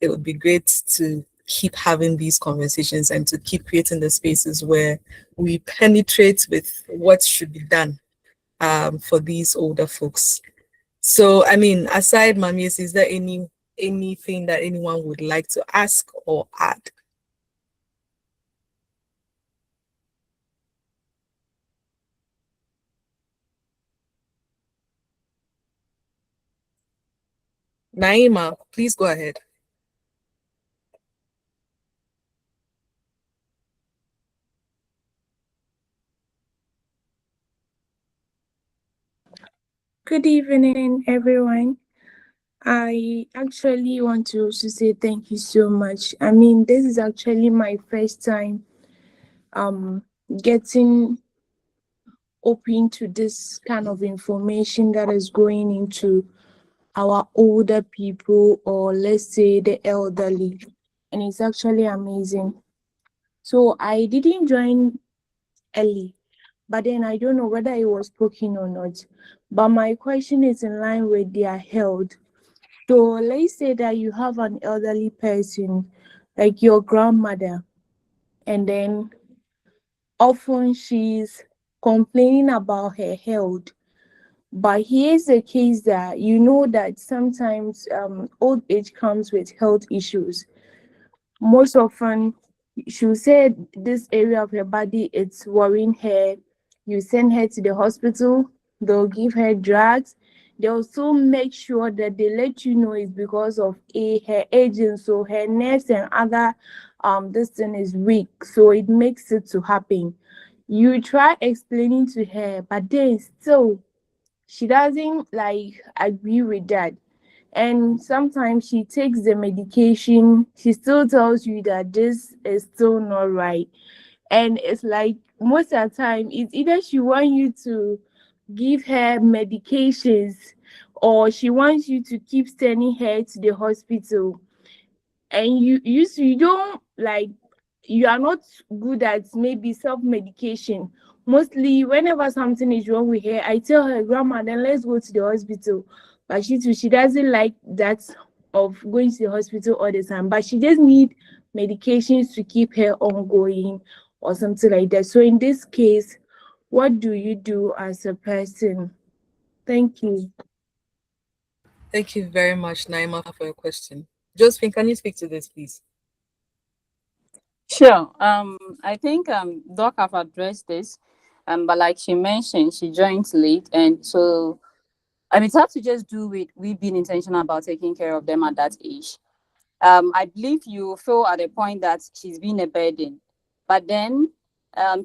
Speaker 1: It would be great to keep having these conversations and to keep creating the spaces where we penetrate with what should be done for these older folks. So, I mean, aside Mami's, is there anything that anyone would like to ask or add? Naima, please go ahead.
Speaker 6: Good evening, everyone. I actually want to also say thank you so much. I mean, this is actually my first time getting open to this kind of information that is going into our older people, or let's say the elderly, and it's actually amazing. So I didn't join early, but then I don't know whether it was spoken or not. But my question is in line with their health. So let's say that you have an elderly person, like your grandmother, and then often she's complaining about her health. But here's the case that you know that sometimes old age comes with health issues. Most often, she'll say this area of her body it's worrying her. You send her to the hospital, they'll give her drugs. They also make sure that they let you know it's because of her aging, so her nerves and other this thing is weak, so it makes it to happen. You try explaining to her, but then still she doesn't like agree with that. And sometimes she takes the medication, she still tells you that this is still not right. And it's like most of the time it's either she wants you to give her medications, or she wants you to keep sending her to the hospital. And you don't like, you are not good at maybe self-medication. Mostly whenever something is wrong with her, I tell her, grandma, then let's go to the hospital. But she too, she doesn't like that of going to the hospital all the time, but she just need medications to keep her ongoing or something like that. So in this case, what do you do as a person? Thank you.
Speaker 1: Thank you very much, Naima, for your question. Josephine, can you speak to this, please?
Speaker 3: Sure. I think Doc have addressed this, but like she mentioned, she joined late, and so I mean, it has to just do with we being intentional about taking care of them at that age. I believe you feel at the point that she's been a burden, but then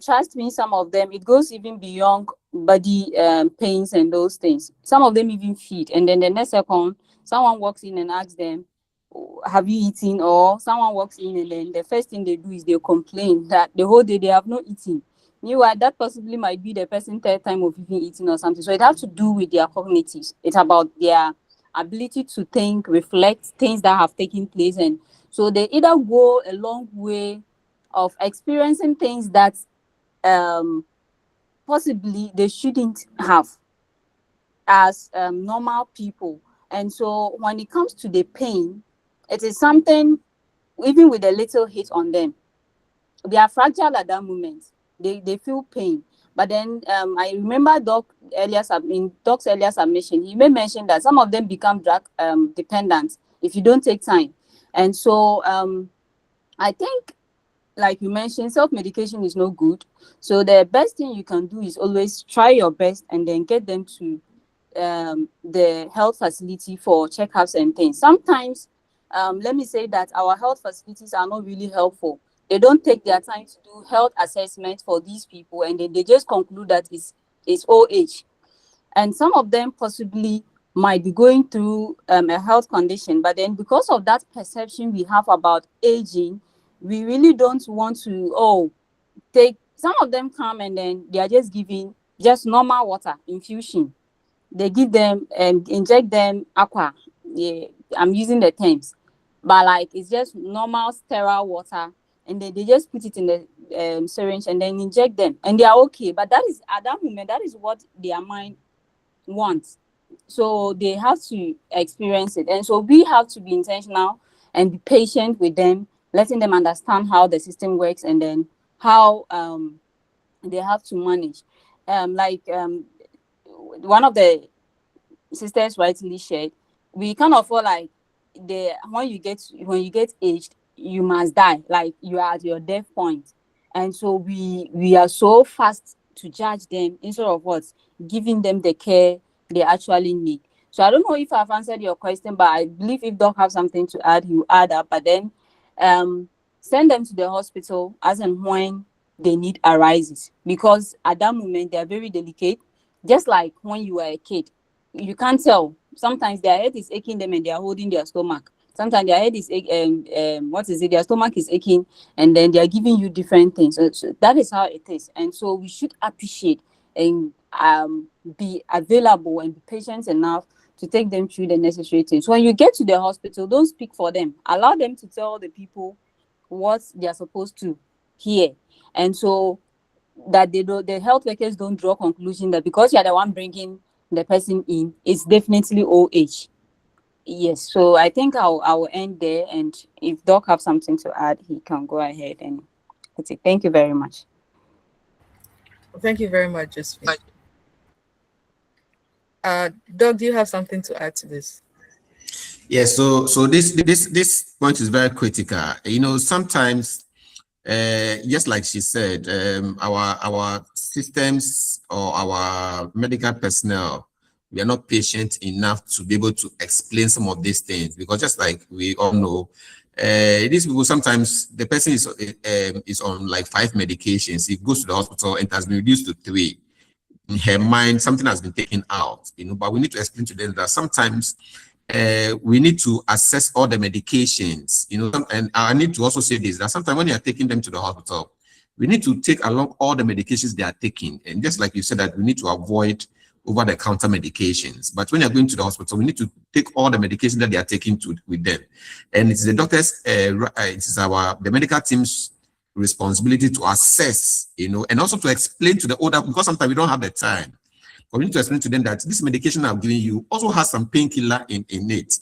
Speaker 3: trust me, some of them, it goes even beyond body pains and those things. Some of them even feed, and then the next second someone walks in and asks them, have you eaten? Or someone walks in and then the first thing they do is they complain that the whole day they have not eaten. Meanwhile, that possibly might be the person third time of even eating or something. So it has to do with their cognitives. It's about their ability to think, reflect things that have taken place. And so they either go a long way of experiencing things that possibly they shouldn't have as normal people. And so when it comes to the pain, it is something, even with a little hit on them, they are fragile at that moment. They feel pain. But then I remember Doc's earlier submission, he may mention that some of them become drug dependent if you don't take time. And so I think, like you mentioned, self-medication is no good. So the best thing you can do is always try your best and then get them to the health facility for checkups and things. Sometimes, let me say that our health facilities are not really helpful. They don't take their time to do health assessment for these people, and then they just conclude that it's old age. And some of them possibly might be going through a health condition, but then because of that perception we have about aging, we really don't want to take. Some of them come and then they are just giving just normal water infusion. They give them and inject them aqua. Yeah, I'm using the terms, but like it's just normal sterile water, and then they just put it in the syringe and then inject them, and they are okay. But that is at that moment, that is what their mind wants. So they have to experience it, and so we have to be intentional and be patient with them, letting them understand how the system works and then how they have to manage. One of the sisters rightly shared, we kind of feel like when you get aged, you must die, like you are at your death point. And so we are so fast to judge them instead of what giving them the care they actually need. So I don't know if I've answered your question, but I believe if Doc have something to add, he will add up. But then send them to the hospital as and when they need arises, because at that moment they are very delicate. Just like when you were a kid, you can't tell. Sometimes their head is aching them and they are holding their stomach. Sometimes their head is their stomach is aching and then they are giving you different things. So that is how it is. And so we should appreciate and be available and be patient enough to take them through the necessary things. When you get to the hospital, don't speak for them. Allow them to tell the people what they are supposed to hear. And so that the health workers don't draw conclusion that because you are the one bringing the person in, it's definitely old age. Yes, so I think I'll end there, and if Doc have something to add, he can go ahead and that's it. Thank you very much.
Speaker 1: Thank you very much, Josephine. Doug, do you have something to add to this?
Speaker 4: Yes, so this point is very critical. You know, sometimes just like she said, our systems or our medical personnel, we are not patient enough to be able to explain some of these things, because just like we all know, these people, sometimes the person is on like 5 medications. He goes to the hospital and it has been reduced to 3. In her mind, something has been taken out, you know, but we need to explain to them that sometimes we need to assess all the medications, you know, and I need to also say this, that sometimes when you are taking them to the hospital, we need to take along all the medications they are taking. And just like you said, that we need to avoid over-the-counter medications. But when you're going to the hospital, we need to take all the medications that they are taking with them. And it's the doctors, it is the medical team's responsibility to assess, you know, and also to explain to the older, because sometimes we don't have the time. But we need to explain to them that this medication I'm giving you also has some painkiller in it.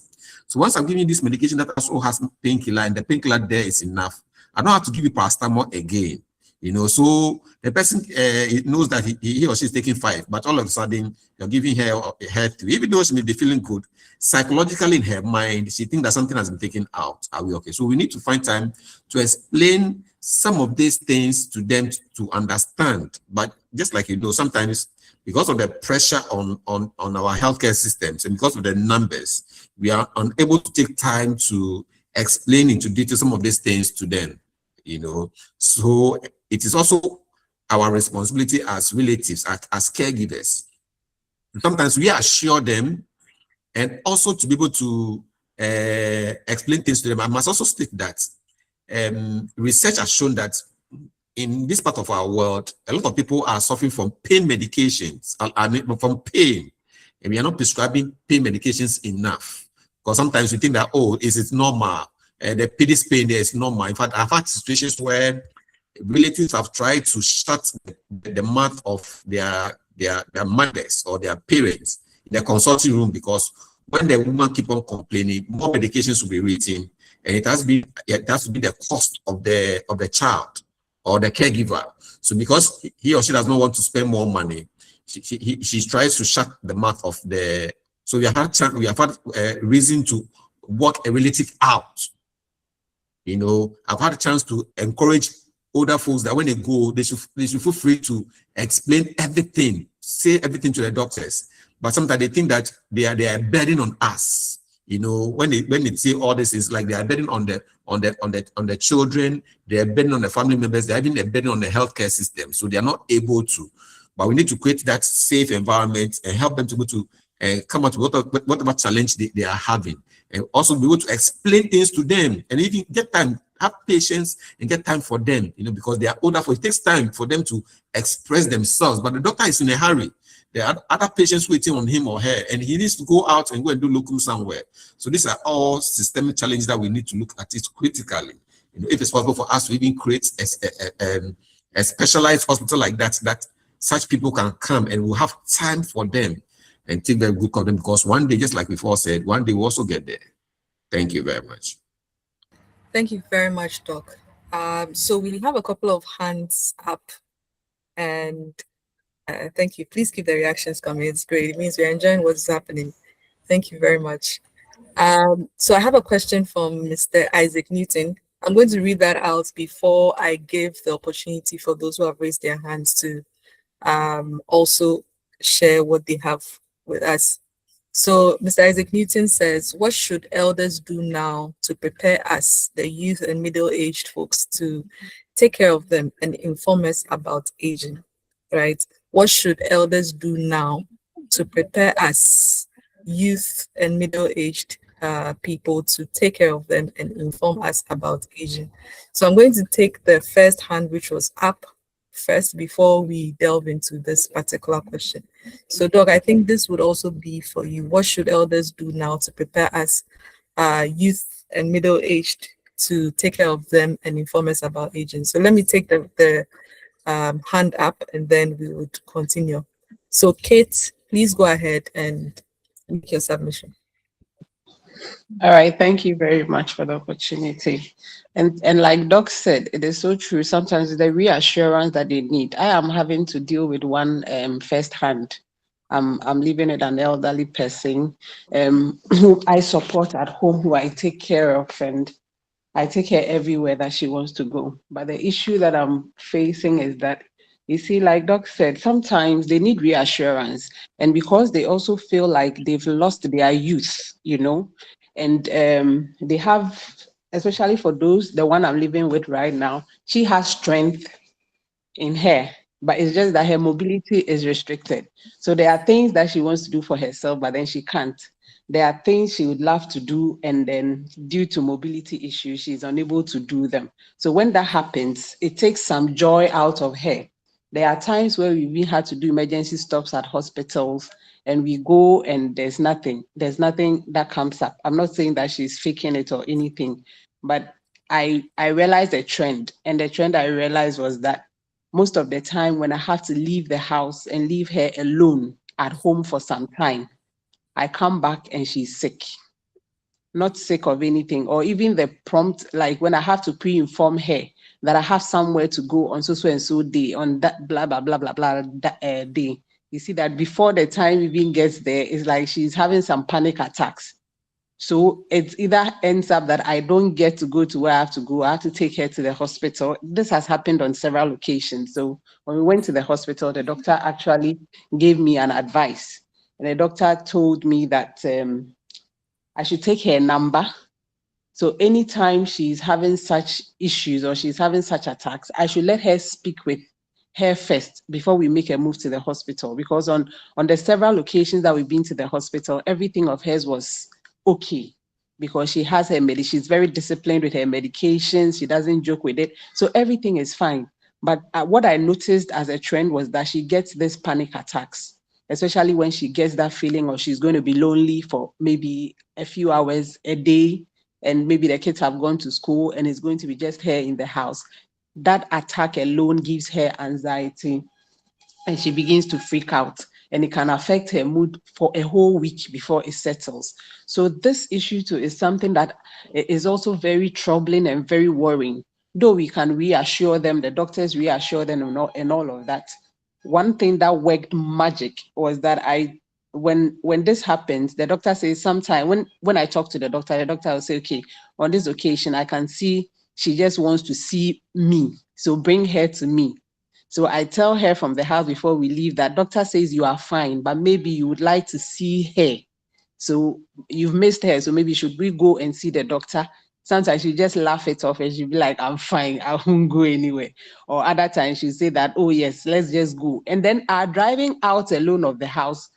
Speaker 4: So once I'm giving you this medication that also has painkiller and the painkiller there is enough, I don't have to give you paracetamol again. You know, so the person it knows that he or she is taking 5, but all of a sudden you're giving her 3, even though she may be feeling good. Psychologically in her mind, she thinks that something has been taken out. Are we okay? So we need to find time to explain some of these things to them to understand. But just like you know, sometimes because of the pressure on our healthcare systems and because of the numbers, we are unable to take time to explain into detail some of these things to them, you know. So it is also our responsibility as relatives, as caregivers. Sometimes we assure them, and also to be able to explain things to them. I must also state that research has shown that in this part of our world, a lot of people are suffering from pain medications, I mean, from pain, and we are not prescribing pain medications enough. Because sometimes we think that, oh, is it normal? The this pain there is normal. In fact, I've had situations where relatives have tried to shut the mouth of their mothers or their parents in the consulting room, because when the woman keep on complaining, more medications will be written, and it has to be the cost of the child or the caregiver. So because he or she does not want to spend more money, she tries to shut the mouth of the. So we have had reason to work a relative out. You know, I've had a chance to encourage older folks that when they go, they should feel free to explain everything, say everything to the doctors. But sometimes they think that they are a burden on us. You know, when they say all this, is like they are burden on the children, they are burden on the family members, they are even a burden on the healthcare system. So they are not able to. But we need to create that safe environment and help them to go to come out with whatever challenge they are having, and also be able to explain things to them, and even get time, have patience, and get time for them. You know, because they are older, it takes time for them to express themselves. But the doctor is in a hurry. There are other patients waiting on him or her, and he needs to go out and go and do locum somewhere. So these are all systemic challenges that we need to look at it critically. You know, if it's possible for us to even create a specialized hospital like that such people can come and we'll have time for them and take very good care of them, because one day, just like before said, one day we'll also get there. Thank you very much.
Speaker 1: Thank you very much, Doc. So we have a couple of hands up, and thank you. Please keep the reactions coming. It's great. It means we're enjoying what's happening. Thank you very much. So I have a question from Mr. Isaac Newton. I'm going to read that out before I give the opportunity for those who have raised their hands to also share what they have with us. So Mr. Isaac Newton says, what should elders do now to prepare us, the youth and middle-aged folks, to take care of them and inform us about aging, right? What should elders do now to prepare us, youth and middle-aged people, to take care of them and inform us about aging? So I'm going to take the first hand, which was up first, before we delve into this particular question. So, Doc, I think this would also be for you. What should elders do now to prepare us, youth and middle-aged, to take care of them and inform us about aging? So let me take the hand up, and then we would continue. So, Kate, please go ahead and make your submission.
Speaker 7: All right, thank you very much for the opportunity. And like Doc said, it is so true. Sometimes the reassurance that they need. I am having to deal with one firsthand. I'm living with an elderly person who I support at home, who I take care of, and I take her everywhere that she wants to go. But the issue that I'm facing is that, you see, like Doc said, sometimes they need reassurance. And because they also feel like they've lost their youth, you know, and they have, especially for those, the one I'm living with right now, she has strength in her, but it's just that her mobility is restricted. So there are things that she wants to do for herself, but then she can't. There are things she would love to do, and then due to mobility issues, she's unable to do them. So when that happens, it takes some joy out of her. There are times where we even had to do emergency stops at hospitals, and we go and there's nothing that comes up. I'm not saying that she's faking it or anything, but I realized a trend, and the trend I realized was that most of the time when I have to leave the house and leave her alone at home for some time, I come back and she's sick. Not sick of anything, or even the prompt, like when I have to pre-inform her that I have somewhere to go on so and so day, on that blah blah blah blah blah day. You see that before the time even gets there, it's like she's having some panic attacks. So it either ends up that I don't get to go to where I have to go. I have to take her to the hospital. This has happened on several occasions. So when we went to the hospital, the doctor actually gave me an advice. And the doctor told me that I should take her number. So anytime she's having such issues or she's having such attacks, I should let her speak with her first before we make a move to the hospital, because on the several occasions that we've been to the hospital, everything of hers was okay, because she has her she's very disciplined with her medications. She doesn't joke with it. So everything is fine. But what I noticed as a trend was that she gets these panic attacks, especially when she gets that feeling or she's going to be lonely for maybe a few hours a day, and maybe the kids have gone to school and it's going to be just her in the house. That attack alone gives her anxiety, and she begins to freak out, and it can affect her mood for a whole week before it settles. So this issue too is something that is also very troubling and very worrying. Though we can reassure them, the doctors reassure them and all of that. One thing that worked magic was that when this happens, the doctor says sometime when I talk to the doctor will say, okay, on this occasion, I can see she just wants to see me. So bring her to me. So I tell her from the house before we leave that doctor says you are fine, but maybe you would like to see her. So you've missed her. So maybe should we go and see the doctor? Sometimes she just laugh it off and she'll be like, I'm fine, I won't go anywhere. Or other times she'll say that, oh yes, let's just go. And then our driving out alone of the house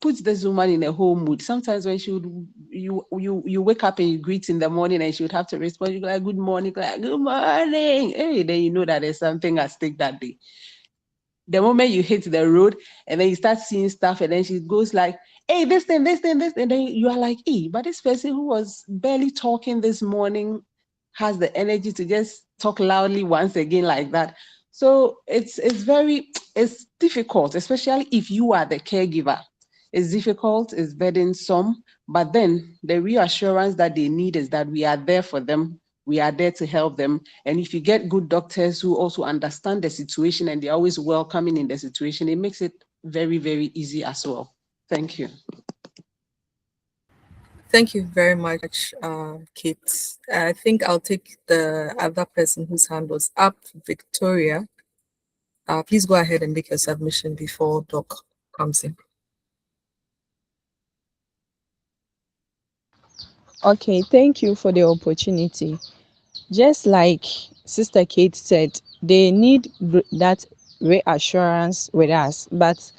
Speaker 7: puts this woman in a whole mood. Sometimes when she would you wake up and you greet in the morning and she would have to respond, you go like good morning, like good morning. Hey, then you know that there's something at stake that day. The moment you hit the road and then you start seeing stuff, and then she goes like, hey, this thing, this thing, this, and then you are like, hey, but this person who was barely talking this morning has the energy to just talk loudly once again like that. So it's difficult, especially if you are the caregiver. It's difficult, it's burdensome, but then the reassurance that they need is that we are there for them. We are there to help them. And if you get good doctors who also understand the situation and they're always welcoming in the situation, it makes it very, very easy as well. Thank you.
Speaker 1: Thank you very much, Kate. I think I'll take the other person whose hand was up, Victoria. Please go ahead and make your submission before Doc comes in.
Speaker 8: Okay, thank you for the opportunity. Just like Sister Kate said, they need that reassurance with us. But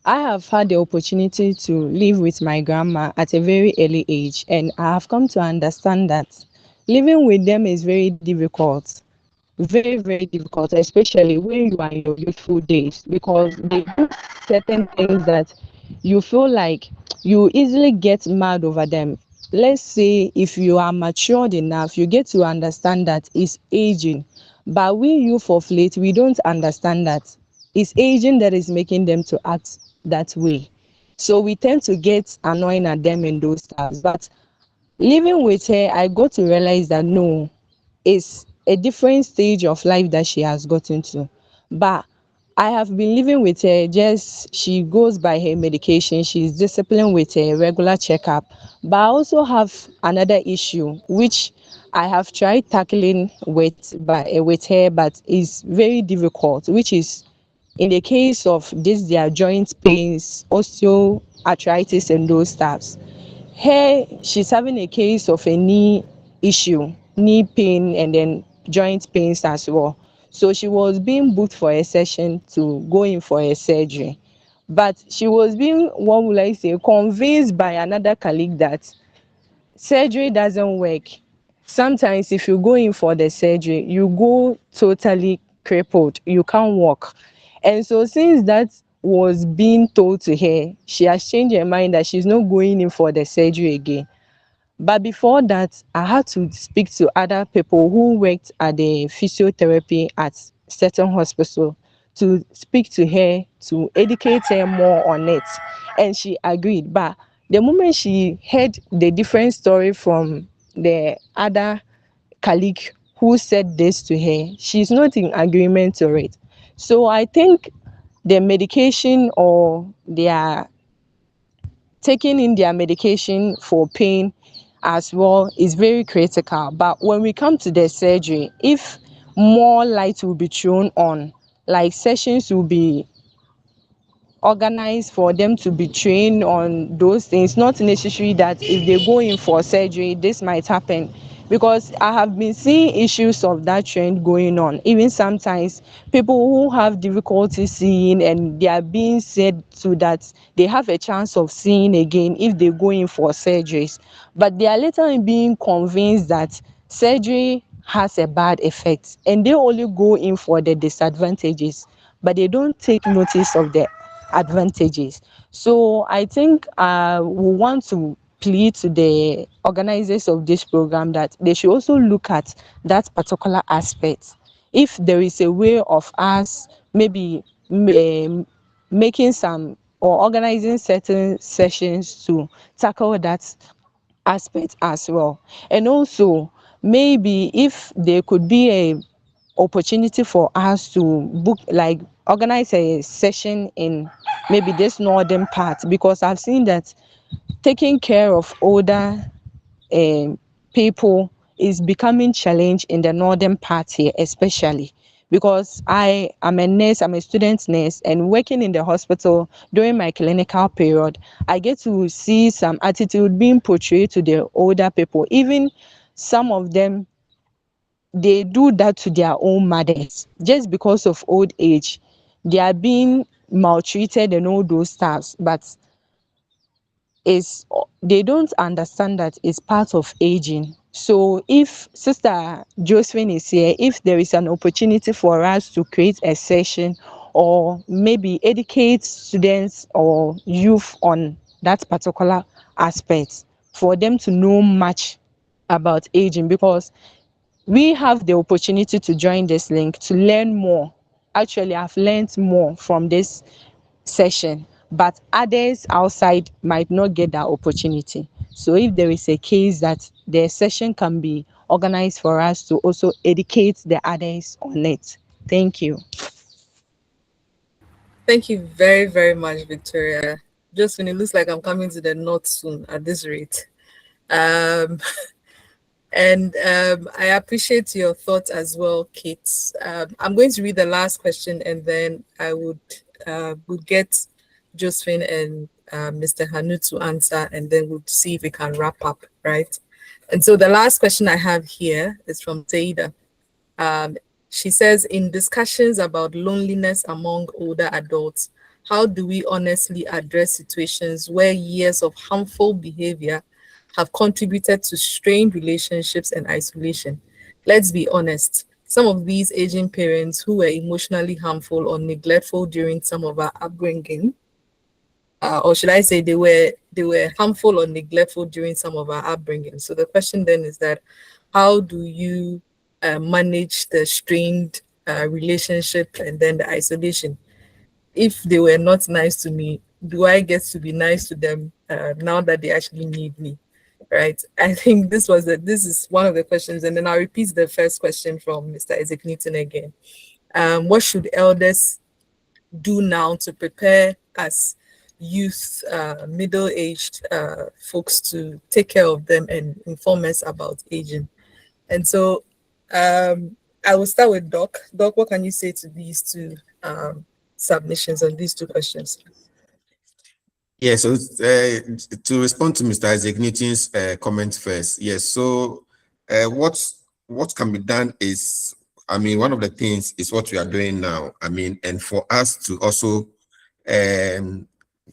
Speaker 8: I have had the opportunity to live with my grandma at a very early age, and I have come to understand that living with them is very difficult. Very, very difficult, especially when you are in your youthful days, because they do certain things that you feel like you easily get mad over them. Let's say if you are matured enough, you get to understand that it's aging. But we youth of late, we don't understand that it's aging that is making them to act that way. So we tend to get annoying at them in those times. But living with her, I got to realize that no, it's a different stage of life that she has gotten to. But I have been living with her, just she goes by her medication, she's disciplined with a regular checkup. But I also have another issue which I have tried tackling with her, but it's very difficult, which is in the case of this their joint pains, osteoarthritis and those stuffs. Here she's having a case of a knee issue, knee pain and then joint pains as well. So she was being booked for a session to go in for a surgery. But she was being, what will I say, convinced by another colleague that surgery doesn't work. Sometimes if you go in for the surgery, you go totally crippled, you can't walk. And so since that was being told to her, she has changed her mind that she's not going in for the surgery again. But before that, I had to speak to other people who worked at the physiotherapy at certain hospital to speak to her, to educate her more on it. And she agreed. But the moment she heard the different story from the other colleague who said this to her, she's not in agreement to it. So I think the medication or their taking in their medication for pain as well is very critical. But when we come to the surgery, if more light will be thrown on, like sessions will be organized for them to be trained on those things, not necessary that if they go in for surgery this might happen. because I have been seeing issues of that trend going on. Even sometimes people who have difficulty seeing, and they are being said to that they have a chance of seeing again if they go in for surgeries, but they are later being convinced that surgery has a bad effect and they only go in for the disadvantages, but they don't take notice of the advantages. So I think we want to plead to the organizers of this program that they should also look at that particular aspect. If there is a way of us maybe making some or organizing certain sessions to tackle that aspect as well. And also maybe if there could be a opportunity for us to book, like organize a session in maybe this northern part, because I've seen that taking care of older um people is becoming challenge in the northern part here, especially because I am a nurse, I'm a student nurse, and working in the hospital during my clinical period, I get to see some attitude being portrayed to the older people. Even some of them, they do that to their own mothers just because of old age. They are being maltreated and all those stuffs, but is they don't understand that it's part of aging. So if Sister Josephine is here, if there is an opportunity for us to create a session or maybe educate students or youth on that particular aspect, for them to know much about aging, because we have the opportunity to join this link to learn more. Actually, I've learned more from this session, but others outside might not get that opportunity. So if there is a case that the session can be organized for us to also educate the others on it. Thank you.
Speaker 1: Thank you very, very much, Victoria. Just when it looks like I'm coming to the north soon at this rate. Um, and I appreciate your thoughts as well, Kate. I'm going to read the last question and then I would get Josephine and Mr. Hanu to answer, and then we'll see if we can wrap up, right? And so the last question I have here is from Saida. Um, she says, in discussions about loneliness among older adults, how do we honestly address situations where years of harmful behavior have contributed to strained relationships and isolation? Let's be honest. Some of these aging parents who were emotionally harmful or neglectful during some of our upbringing, or should I say they were harmful or neglectful during some of our upbringing. So the question then is that how do you manage the strained relationship and then the isolation? If they were not nice to me, do I get to be nice to them now that they actually need me? Right. I think this is one of the questions, and then I'll repeat the first question from Mr. Isaac Newton again. What should elders do now to prepare us youth, middle-aged folks to take care of them and inform us about aging? And so I will start with Doc. Doc, what can you say to these two submissions and these two questions?
Speaker 4: Yeah, so to respond to Mr. Isaac Newton's comment first, yes. So what can be done is, I mean, one of the things is what we are doing now. I mean, and for us to also,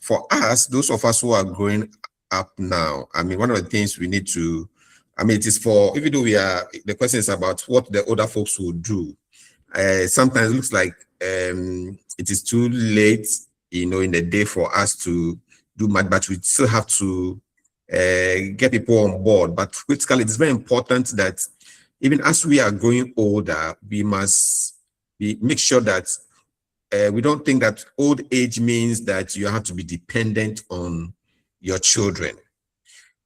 Speaker 4: for us, those of us who are growing up now, I mean, one of the things we need to, I mean, it is for, even though the question is about what the older folks will do. Sometimes it looks like it is too late, in the day for us to do much, but we still have to get people on board. But critically, it's very important that even as we are growing older, we must make sure that we don't think that old age means that you have to be dependent on your children,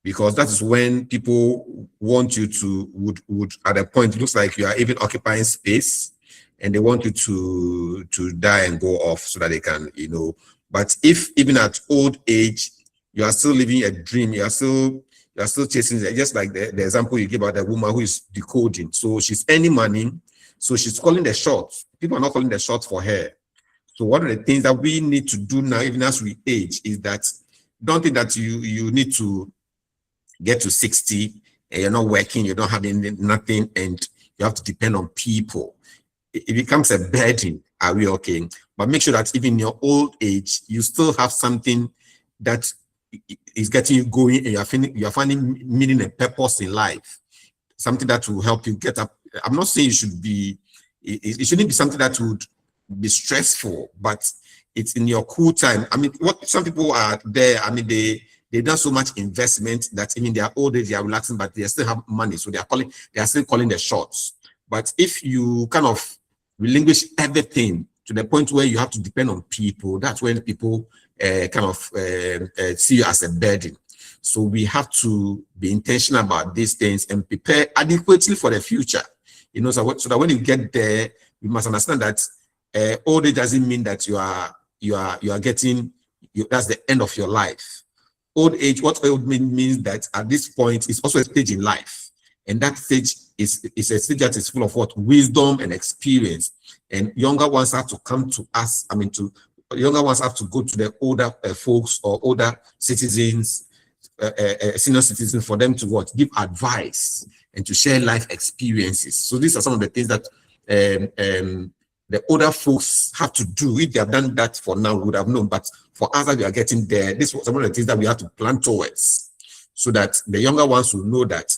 Speaker 4: because that is when people want you to would at a point it looks like you are even occupying space, and they want you to die and go off so that they can, But if even at old age you are still living a dream, you are still chasing, just like the example you give about the woman who is decoding. So she's earning money, so she's calling the shots. People are not calling the shots for her. So one of the things that we need to do now, even as we age, is that don't think that you need to get to 60 and you're not working, you don't have nothing, and you have to depend on people, it becomes a burden. Are we okay? But make sure that even in your old age, you still have something that is getting you going, and you're finding meaning and purpose in life. Something that will help you get up. I'm not saying it shouldn't be something that would be stressful, but it's in your cool time. I mean, what some people are there, I mean, they've done so much investment that even their old age, they are relaxing, but they still have money. So they are still calling the shots. But if you kind of relinquish everything to the point where you have to depend on people, that's when people see you as a burden. So we have to be intentional about these things and prepare adequately for the future. So that when you get there, you must understand that old age doesn't mean that you are getting that's the end of your life. Old age, what old means that at this point is also a stage in life, and that stage is a stage that is full of what? Wisdom and experience. And younger ones have to come to us. Younger ones have to go to the older folks or older citizens, senior citizens, for them to what? Give advice and to share life experiences. So these are some of the things that the older folks have to do. If they have done that for now, we would have known. But for us that we are getting there, this was some of the things that we have to plan towards, so that the younger ones will know that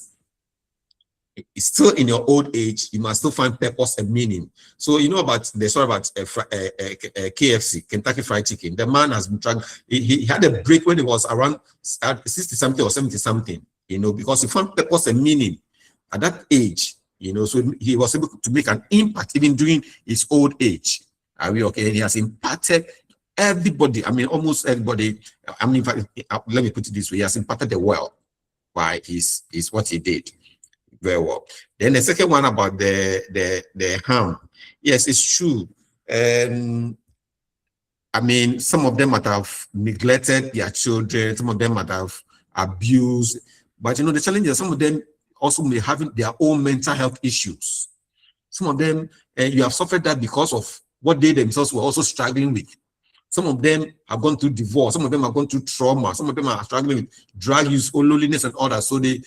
Speaker 4: it's still in your old age, you must still find purpose and meaning. So about the story about KFC, Kentucky Fried Chicken. The man has been trying. He had a break when he was around 60 something or 70 something. Because he found purpose and meaning at that age. So he was able to make an impact even during his old age. Are we okay? And he has impacted everybody. I mean, almost everybody. I mean, let me put it this way: he has impacted the world by his what he did. Very well. Then the second one about the harm. Yes, it's true. I mean, some of them might have neglected their children. Some of them might have abused. But the challenge is some of them also may have their own mental health issues. Some of them, you have suffered that because of what they themselves were also struggling with. Some of them have gone through divorce. Some of them have gone through trauma. Some of them are struggling with drug use or loneliness and all that. So they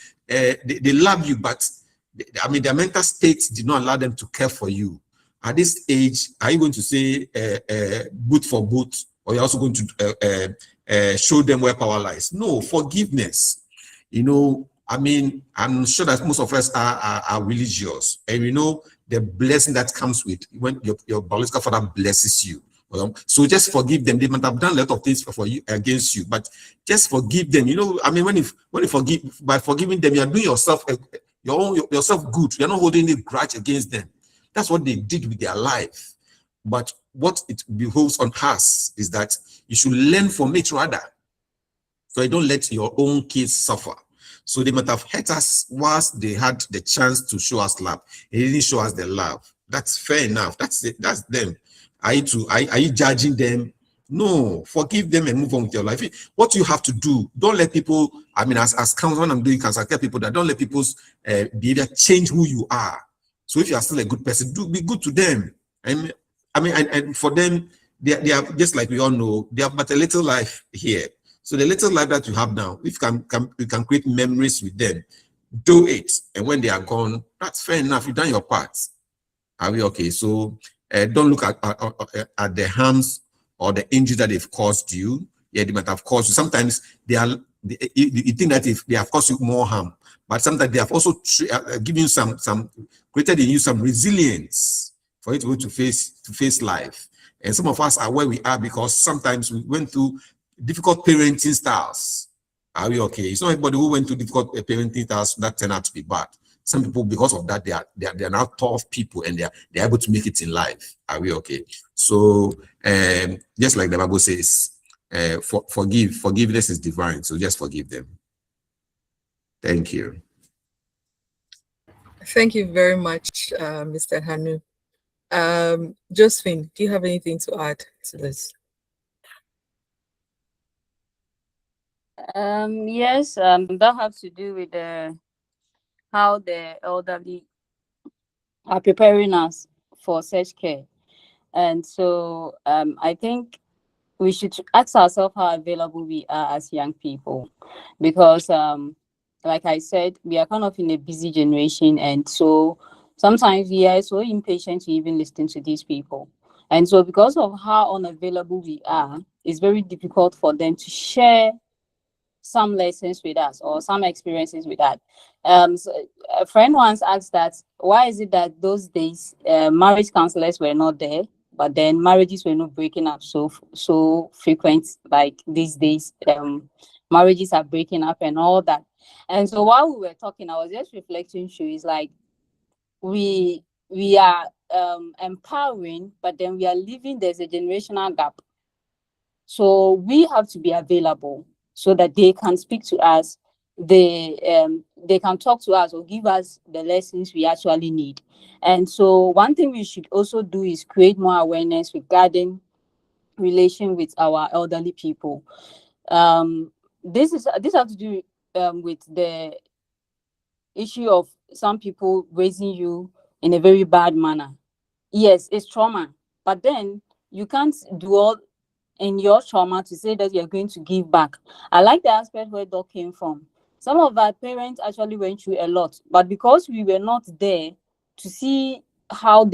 Speaker 4: love you, but their mental state did not allow them to care for you. At this age, are you going to say boot for boot, or you're also going to show them where power lies? No, forgiveness. I'm sure that most of us are religious, and the blessing that comes with when your biological father blesses you. So just forgive them. They might have done a lot of things for you against you, but just forgive them. When you forgive, by forgiving them, you are doing yourself yourself good. You're not holding any grudge against them. That's what they did with their life. But what it behoves on us is that you should learn from it rather, so you don't let your own kids suffer. So they might have hurt us whilst they had the chance to show us love. They didn't show us the love. That's fair enough. That's it. That's them. Are you judging them? No, forgive them and move on with your life. What you have to do, don't let people, as counsel, when I'm doing counsel, I tell people that don't let people's behavior change who you are. So if you are still a good person, be good to them. And for them, they are just like we all know, they have but a little life here. So the little life that you have now, if you can create memories with them, do it. And when they are gone, that's fair enough. You've done your part. Are we okay? So don't look at the harms or the injury that they've caused you. Yeah, they might have caused you. Sometimes you think that if they have caused you more harm, but sometimes they have also given you created in you some resilience for you to go to face life. And some of us are where we are because sometimes we went through difficult parenting styles. Are we okay? It's not everybody who went through difficult parenting styles that turned out to be bad. Some people, because of that, they are now tough people and they're able to make it in life. Are we okay? So just like the Bible says, forgiveness is divine. So just forgive them. Thank you.
Speaker 1: Thank you very much, Mr. Hanu. Josephine, do you have anything to add to this?
Speaker 3: Yes, that has to do with how the elderly are preparing us for such care. And so I think we should ask ourselves how available we are as young people, because like I said, we are kind of in a busy generation, and so sometimes we are so impatient to even listen to these people. And so, because of how unavailable we are, it's very difficult for them to share some lessons with us or some experiences with that. So a friend once asked that why is it that those days marriage counselors were not there, but then marriages were not breaking up so frequent like these days. Marriages are breaking up and all that. And so while we were talking, I was just reflecting. Through is like we are empowering, but then we are leaving. There's a generational gap, so we have to be available so that they can speak to us. They can talk to us or give us the lessons we actually need. And so one thing we should also do is create more awareness regarding relation with our elderly people. This has to do with the issue of some people raising you in a very bad manner. Yes, it's trauma, but then you can't dwell in your trauma to say that you're going to give back. I like the aspect where Doc came from. Some of our parents actually went through a lot, but because we were not there to see how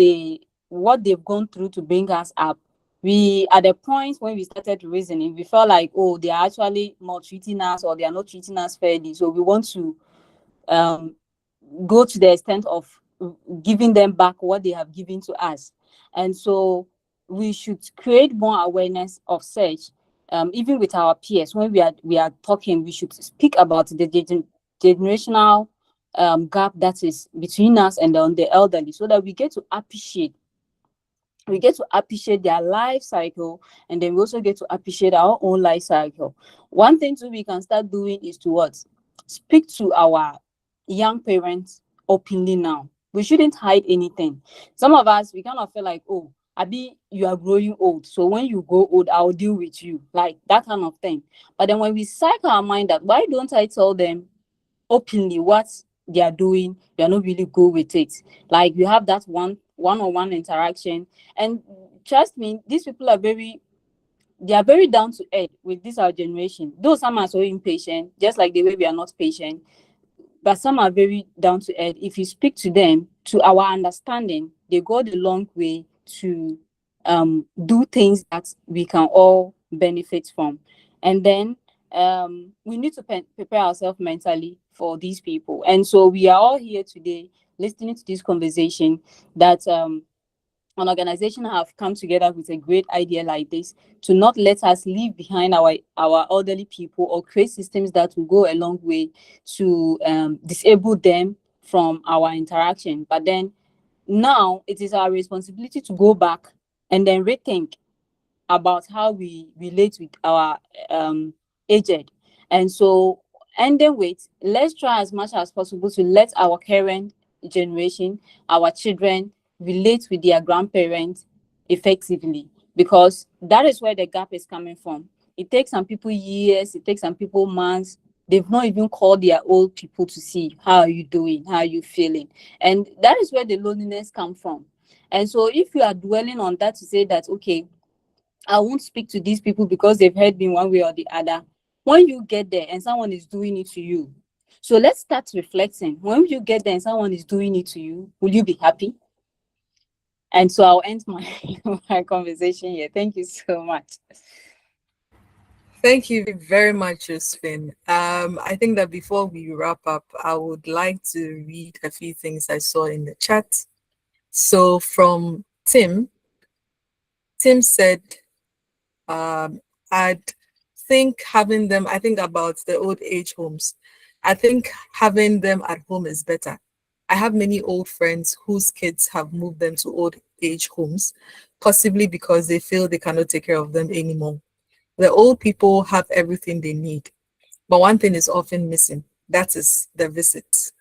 Speaker 3: what they've gone through to bring us up, we at the point when we started reasoning, we felt like, oh, they are actually maltreating us or they are not treating us fairly. So we want to um, go to the extent of giving them back what they have given to us. And so we should create more awareness of such, even with our peers. When we are talking, we should speak about the generational gap that is between us and the elderly, so that we get to appreciate their life cycle, and then we also get to appreciate our own life cycle. One thing too we can start doing is to what? Speak to our young parents openly now. We shouldn't hide anything. Some of us, we kind of feel like, oh, Abi, you are growing old. So when you grow old, I'll deal with you. Like that kind of thing. But then when we psych our mind that, why don't I tell them openly what they are doing, they are not really good with it. Like you have that one-on-one interaction. And trust me, these people are they are very down to earth with this our generation. Though some are so impatient, just like the way we are not patient, but some are very down to earth. If you speak to them, to our understanding, they go the long way to do things that we can all benefit from. And then we need to prepare ourselves mentally for these people. And so we are all here today listening to this conversation that an organization have come together with a great idea like this, to not let us leave behind our elderly people or create systems that will go a long way to disable them from our interaction. But then now it is our responsibility to go back and then rethink about how we relate with our aged. And so, and then wait, let's try as much as possible to let our current generation, our children, relate with their grandparents effectively, because that is where the gap is coming from. It takes some people years, it takes some people months. They've not even called their old people to see how are you doing, how are you feeling. And that is where the loneliness comes from. And so if you are dwelling on that to say that, okay, I won't speak to these people because they've heard me one way or the other. When you get there and someone is doing it to you, so let's start reflecting. When you get there and someone is doing it to you, will you be happy? And so I'll end my, my conversation here. Thank you so much.
Speaker 1: Thank you very much, Josephine. I think that before we wrap up, I would like to read a few things I saw in the chat. So from Tim said, I'd I think about the old age homes. I think having them at home is better. I have many old friends whose kids have moved them to old age homes, possibly because they feel they cannot take care of them anymore. The old people have everything they need, but one thing is often missing. That is the visits.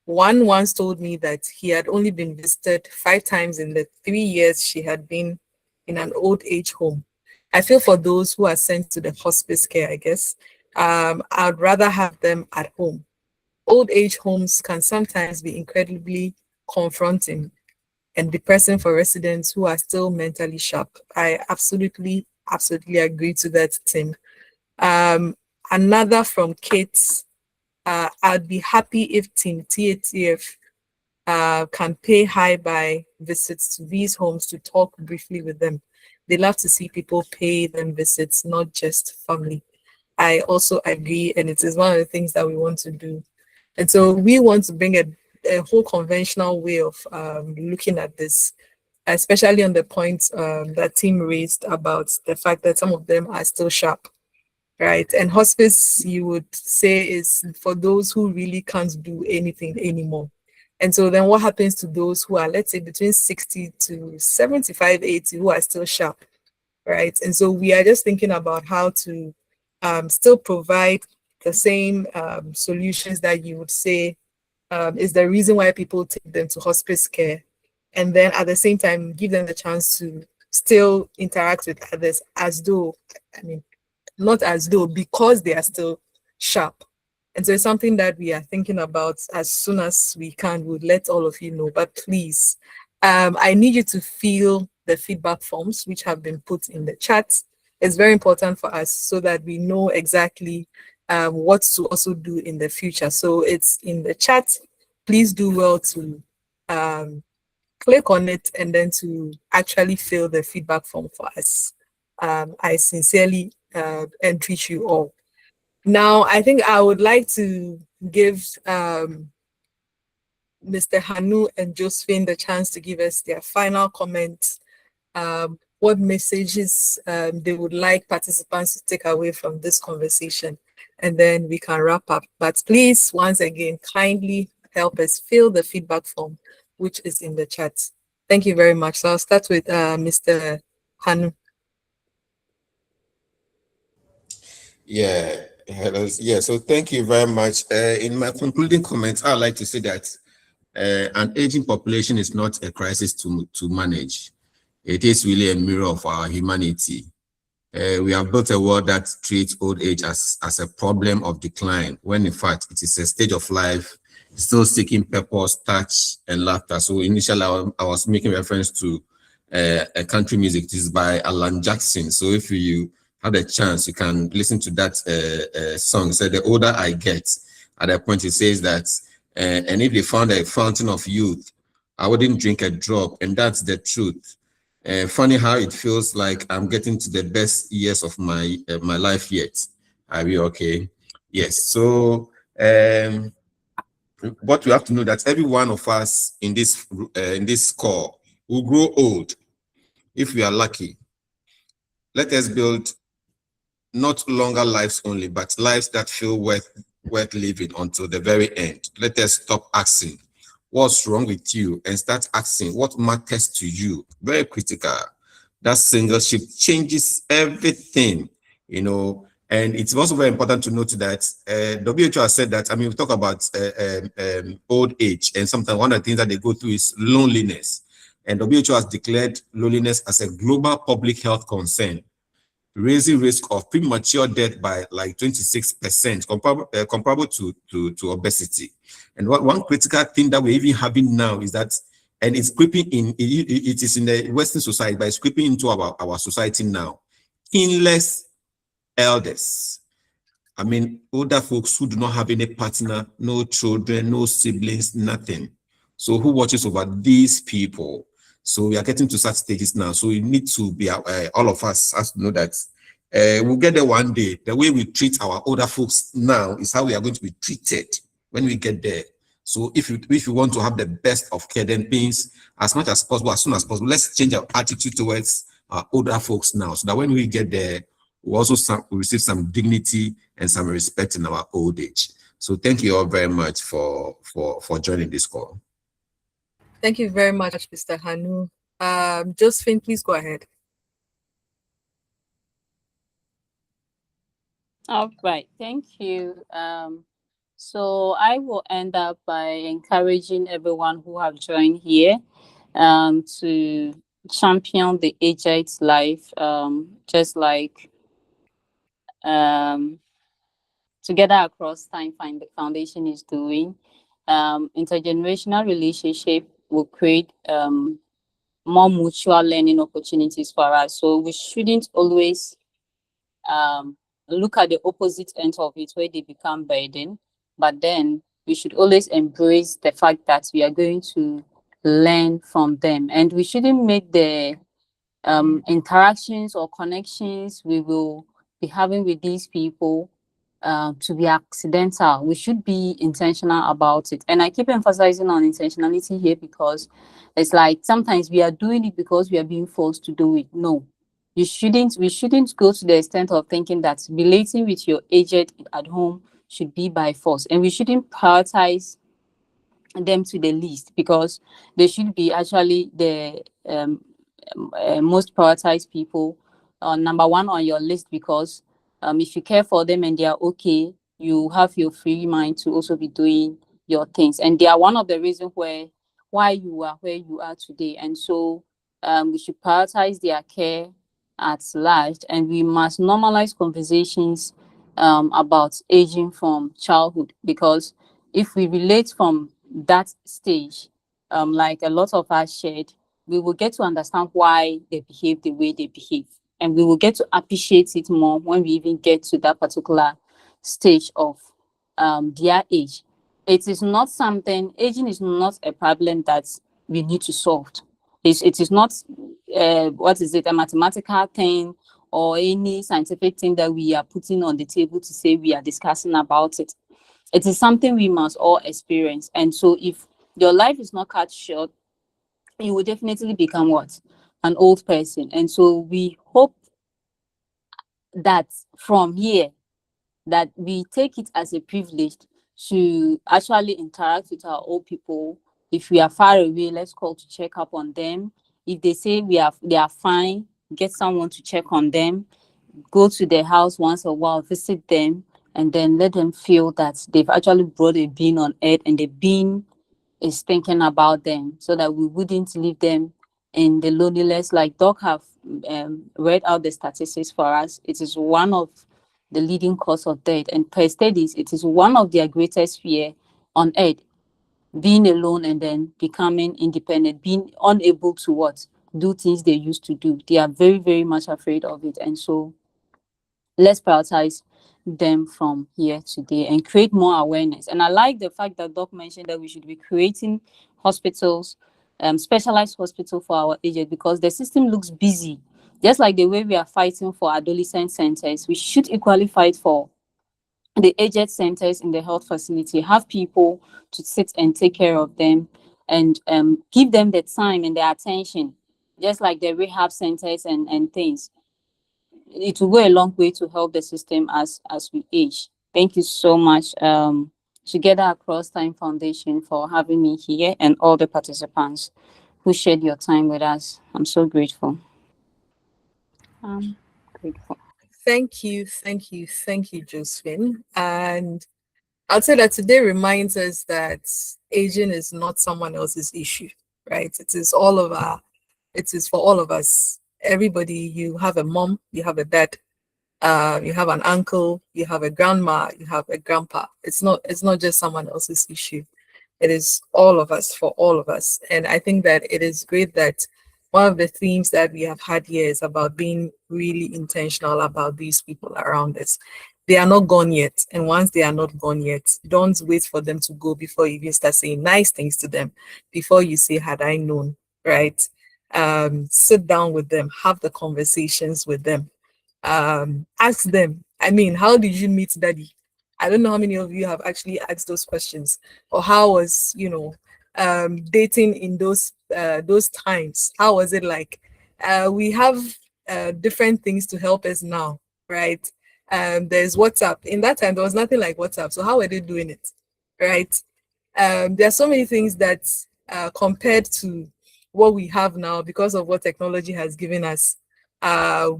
Speaker 1: One once told me that he had only been visited 5 times in the 3 years she had been in an old age home. I feel for those who are sent to the hospice care, I guess. I'd rather have them at home. Old age homes can sometimes be incredibly confronting and depressing for residents who are still mentally sharp. I absolutely agree to that, Tim. Um, Another from Kate I'd be happy if Team TATF can pay high by visits to these homes to talk briefly with them. They love to see people pay them visits, not just family. I also agree, and it is one of the things that we want to do. And so we want to bring a whole conventional way of looking at this, especially on the point that Tim raised about the fact that some of them are still sharp, right? And hospice, you would say, is for those who really can't do anything anymore. And so then what happens to those who are, let's say, between 60 to 75, 80, who are still sharp, right? And so we are just thinking about how to still provide the same solutions that you would say is the reason why people take them to hospice care. And then at the same time, give them the chance to still interact with others as though, I mean, not as though, because they are still sharp. And so it's something that we are thinking about as soon as we can. We'll let all of you know. But please, I need you to fill the feedback forms which have been put in the chat. It's very important for us so that we know exactly what to also do in the future. So it's in the chat. Please do well to click on it and then to actually fill the feedback form for us. I sincerely entreat you all. Now, I think I would like to give Mr. Hanu and Josephine the chance to give us their final comments, what messages they would like participants to take away from this conversation, and then we can wrap up. But please, once again, kindly help us fill the feedback form, which is in the chat. Thank you very much. So I'll start with Mr. Hanu.
Speaker 4: Yeah, hello. Yeah, so thank you very much. In my concluding comments, I'd like to say that an aging population is not a crisis to manage. It is really a mirror of our humanity. We have built a world that treats old age as a problem of decline, when in fact it is a stage of life still seeking purpose, touch, and laughter. So initially I was making reference to a country music. It is by Alan Jackson. So if you have a chance, you can listen to that song. So the older I get, at that point it says that, and if they found a fountain of youth, I wouldn't drink a drop, and that's the truth. Funny how it feels like I'm getting to the best years of my life yet. Are we okay? Yes. So what we have to know that every one of us in this call will grow old if we are lucky. Let us build not longer lives only, but lives that feel worth living until the very end. Let us stop asking what's wrong with you and start asking what matters to you. Very critical. That single shift changes everything, you know. And it's also very important to note that WHO has said that, I mean, we talk about old age, and sometimes one of the things that they go through is loneliness. And WHO has declared loneliness as a global public health concern, raising risk of premature death by like 26%, comparable to obesity. And one critical thing that we're even having now is that, and it's creeping in, it is in the Western society, but it's creeping into our society now. Kinless elders. I mean, older folks who do not have any partner, no children, no siblings, nothing. So who watches over these people? So we are getting to such stages now. So we need to be, all of us has to know that we'll get there one day. The way we treat our older folks now is how we are going to be treated when we get there. So if you want to have the best of care, then things as much as possible, as soon as possible, let's change our attitude towards our older folks now, so that when we get there, we also receive some dignity and some respect in our old age. So thank you all very much for joining this call.
Speaker 1: Thank you very much, Mr. Hanu. Josephine, please go ahead.
Speaker 3: All right, thank you. So I will end up by encouraging everyone who have joined here to champion the aged life, just like Together Across Time Foundation is doing. Intergenerational relationship will create more mutual learning opportunities for us. So we shouldn't always look at the opposite end of it, where they become burden. but then we should always embrace the fact that we are going to learn from them, and we shouldn't make the interactions or connections we will be having with these people to be accidental. We should be intentional about it. And I keep emphasizing on intentionality here because it's like sometimes we are doing it because we are being forced to do it. No, we shouldn't go to the extent of thinking that relating with your agent at home should be by force. And we shouldn't prioritize them to the least, because they should be actually the most prioritized people, number one on your list, because if you care for them and they are okay, you have your free mind to also be doing your things, and they are one of the reasons why you are where you are today. And so we should prioritize their care at large, and we must normalize conversations about aging from childhood, because if we relate from that stage, like a lot of us shared, we will get to understand why they behave the way they behave. And we will get to appreciate it more when we even get to that particular stage of their age. It is not something, aging is not a problem that we need to solve. It is not, what is it, a mathematical thing or any scientific thing that we are putting on the table to say we are discussing about it. It is something we must all experience. And so if your life is not cut short, you will definitely become what? An old person. And so we hope that from here, that we take it as a privilege to actually interact with our old people. If we are far away, let's call to check up on them. If they say they are fine, get someone to check on them, go to their house once a while, visit them, and then let them feel that they've actually brought a being on earth, and the being is thinking about them, so that we wouldn't leave them in the loneliness. Like Doc have read out the statistics for us, it is one of the leading cause of death, and per studies, it is one of their greatest fear on earth, being alone and then becoming independent, being unable to what do things they used to do. They are very, very much afraid of it. And so let's prioritize them from here today and create more awareness. And I like the fact that Doc mentioned that we should be creating hospitals, specialized hospital for our aged, because the system looks busy. Just like the way we are fighting for adolescent centers, we should equally fight for the aged centers in the health facility. Have people to sit and take care of them, and give them the time and the attention, just like the rehab centers and things. It will go a long way to help the system as we age. Thank you so much, Together Across Time Foundation, for having me here, and all the participants who shared your time with us. I'm so grateful. Grateful.
Speaker 1: Thank you, Josephine. And I'd say that today reminds us that aging is not someone else's issue, right? It is for all of us. Everybody, you have a mom, you have a dad, you have an uncle, you have a grandma, you have a grandpa. It's not just someone else's issue. It is all of us, for all of us. And I think that it is great that one of the themes that we have had here is about being really intentional about these people around us. They are not gone yet. And once they are not gone yet, don't wait for them to go before you even start saying nice things to them, before you say, had I known, right? Sit down with them, have the conversations with them, ask them, I mean, how did you meet daddy? I don't know how many of you have actually asked those questions, or how was, dating in those times? How was it like? We have different things to help us now, right? There's WhatsApp. In that time, there was nothing like WhatsApp. So how are they doing it, right? There are so many things that, compared to what we have now, because of what technology has given us,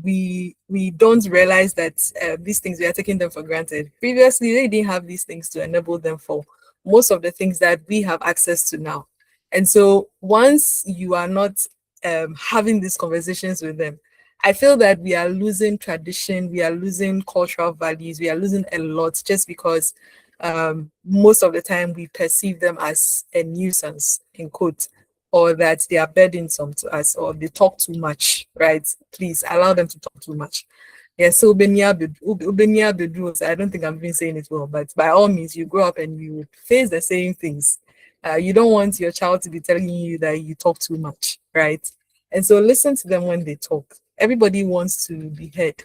Speaker 1: we don't realize that these things, we are taking them for granted. Previously, they didn't have these things to enable them for most of the things that we have access to now. And so once you are not having these conversations with them, I feel that we are losing tradition, we are losing cultural values, we are losing a lot, just because most of the time we perceive them as a nuisance, in quote, or that they are burdensome to us, or they talk too much, right? Please allow them to talk too much. Yes, so Ubenia Bedros, I don't think I'm even saying it well, but by all means, you grow up and you face the same things. You don't want your child to be telling you that you talk too much, right? And so listen to them when they talk. Everybody wants to be heard,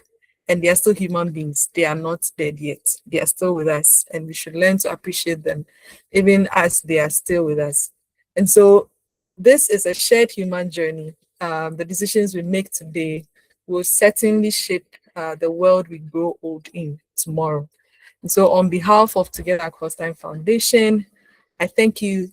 Speaker 1: and they are still human beings. They are not dead yet. They are still with us, and we should learn to appreciate them, even as they are still with us. And so this is a shared human journey. The decisions we make today will certainly shape the world we grow old in tomorrow. And so, on behalf of Together Across Time Foundation, I thank you,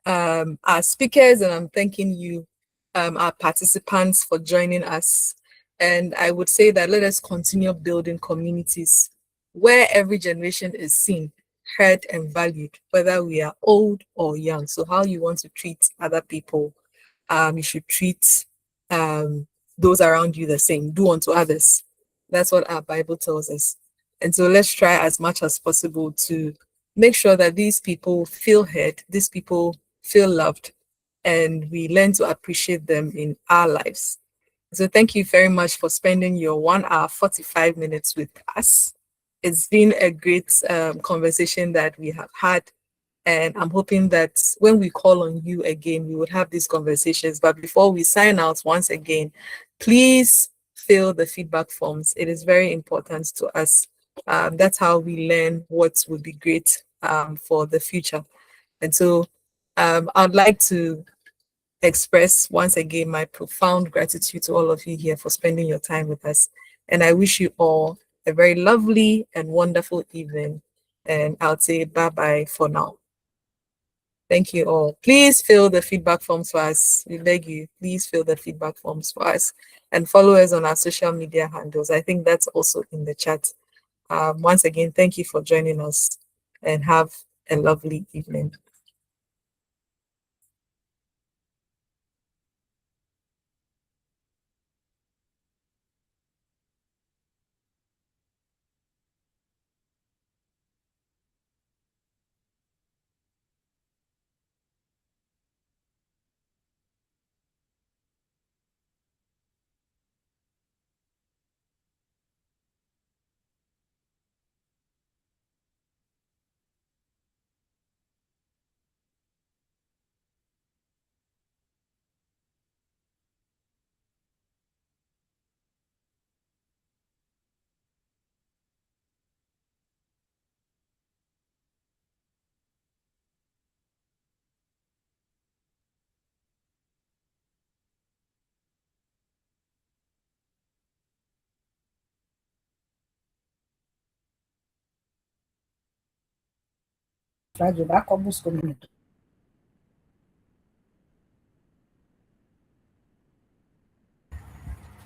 Speaker 1: our speakers, and I'm thanking you, our participants, for joining us. And I would say that let us continue building communities where every generation is seen, heard, and valued, whether we are old or young. So, how you want to treat other people, you should treat um, those around you the same. Do unto others. That's what our Bible tells us. And so let's try as much as possible to make sure that these people feel heard, these people feel loved, and we learn to appreciate them in our lives. So thank you very much for spending your 1 hour 45 minutes with us. It's been a great conversation that we have had. And I'm hoping that when we call on you again, we would have these conversations. But before we sign out once again, please fill the feedback forms. It is very important to us. That's how we learn what would be great for the future. And so I'd like to express once again my profound gratitude to all of you here for spending your time with us. And I wish you all a very lovely and wonderful evening. And I'll say bye bye for now. Thank you all. Please fill the feedback forms for us. We beg you, please fill the feedback forms for us and follow us on our social media handles. I think that's also in the chat. Once again, thank you for joining us and have a lovely evening.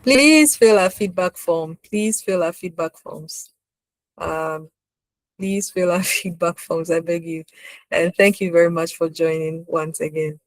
Speaker 1: Please fill our feedback form. Please fill our feedback forms. Um, please fill our feedback forms, I beg you. And thank you very much for joining once again.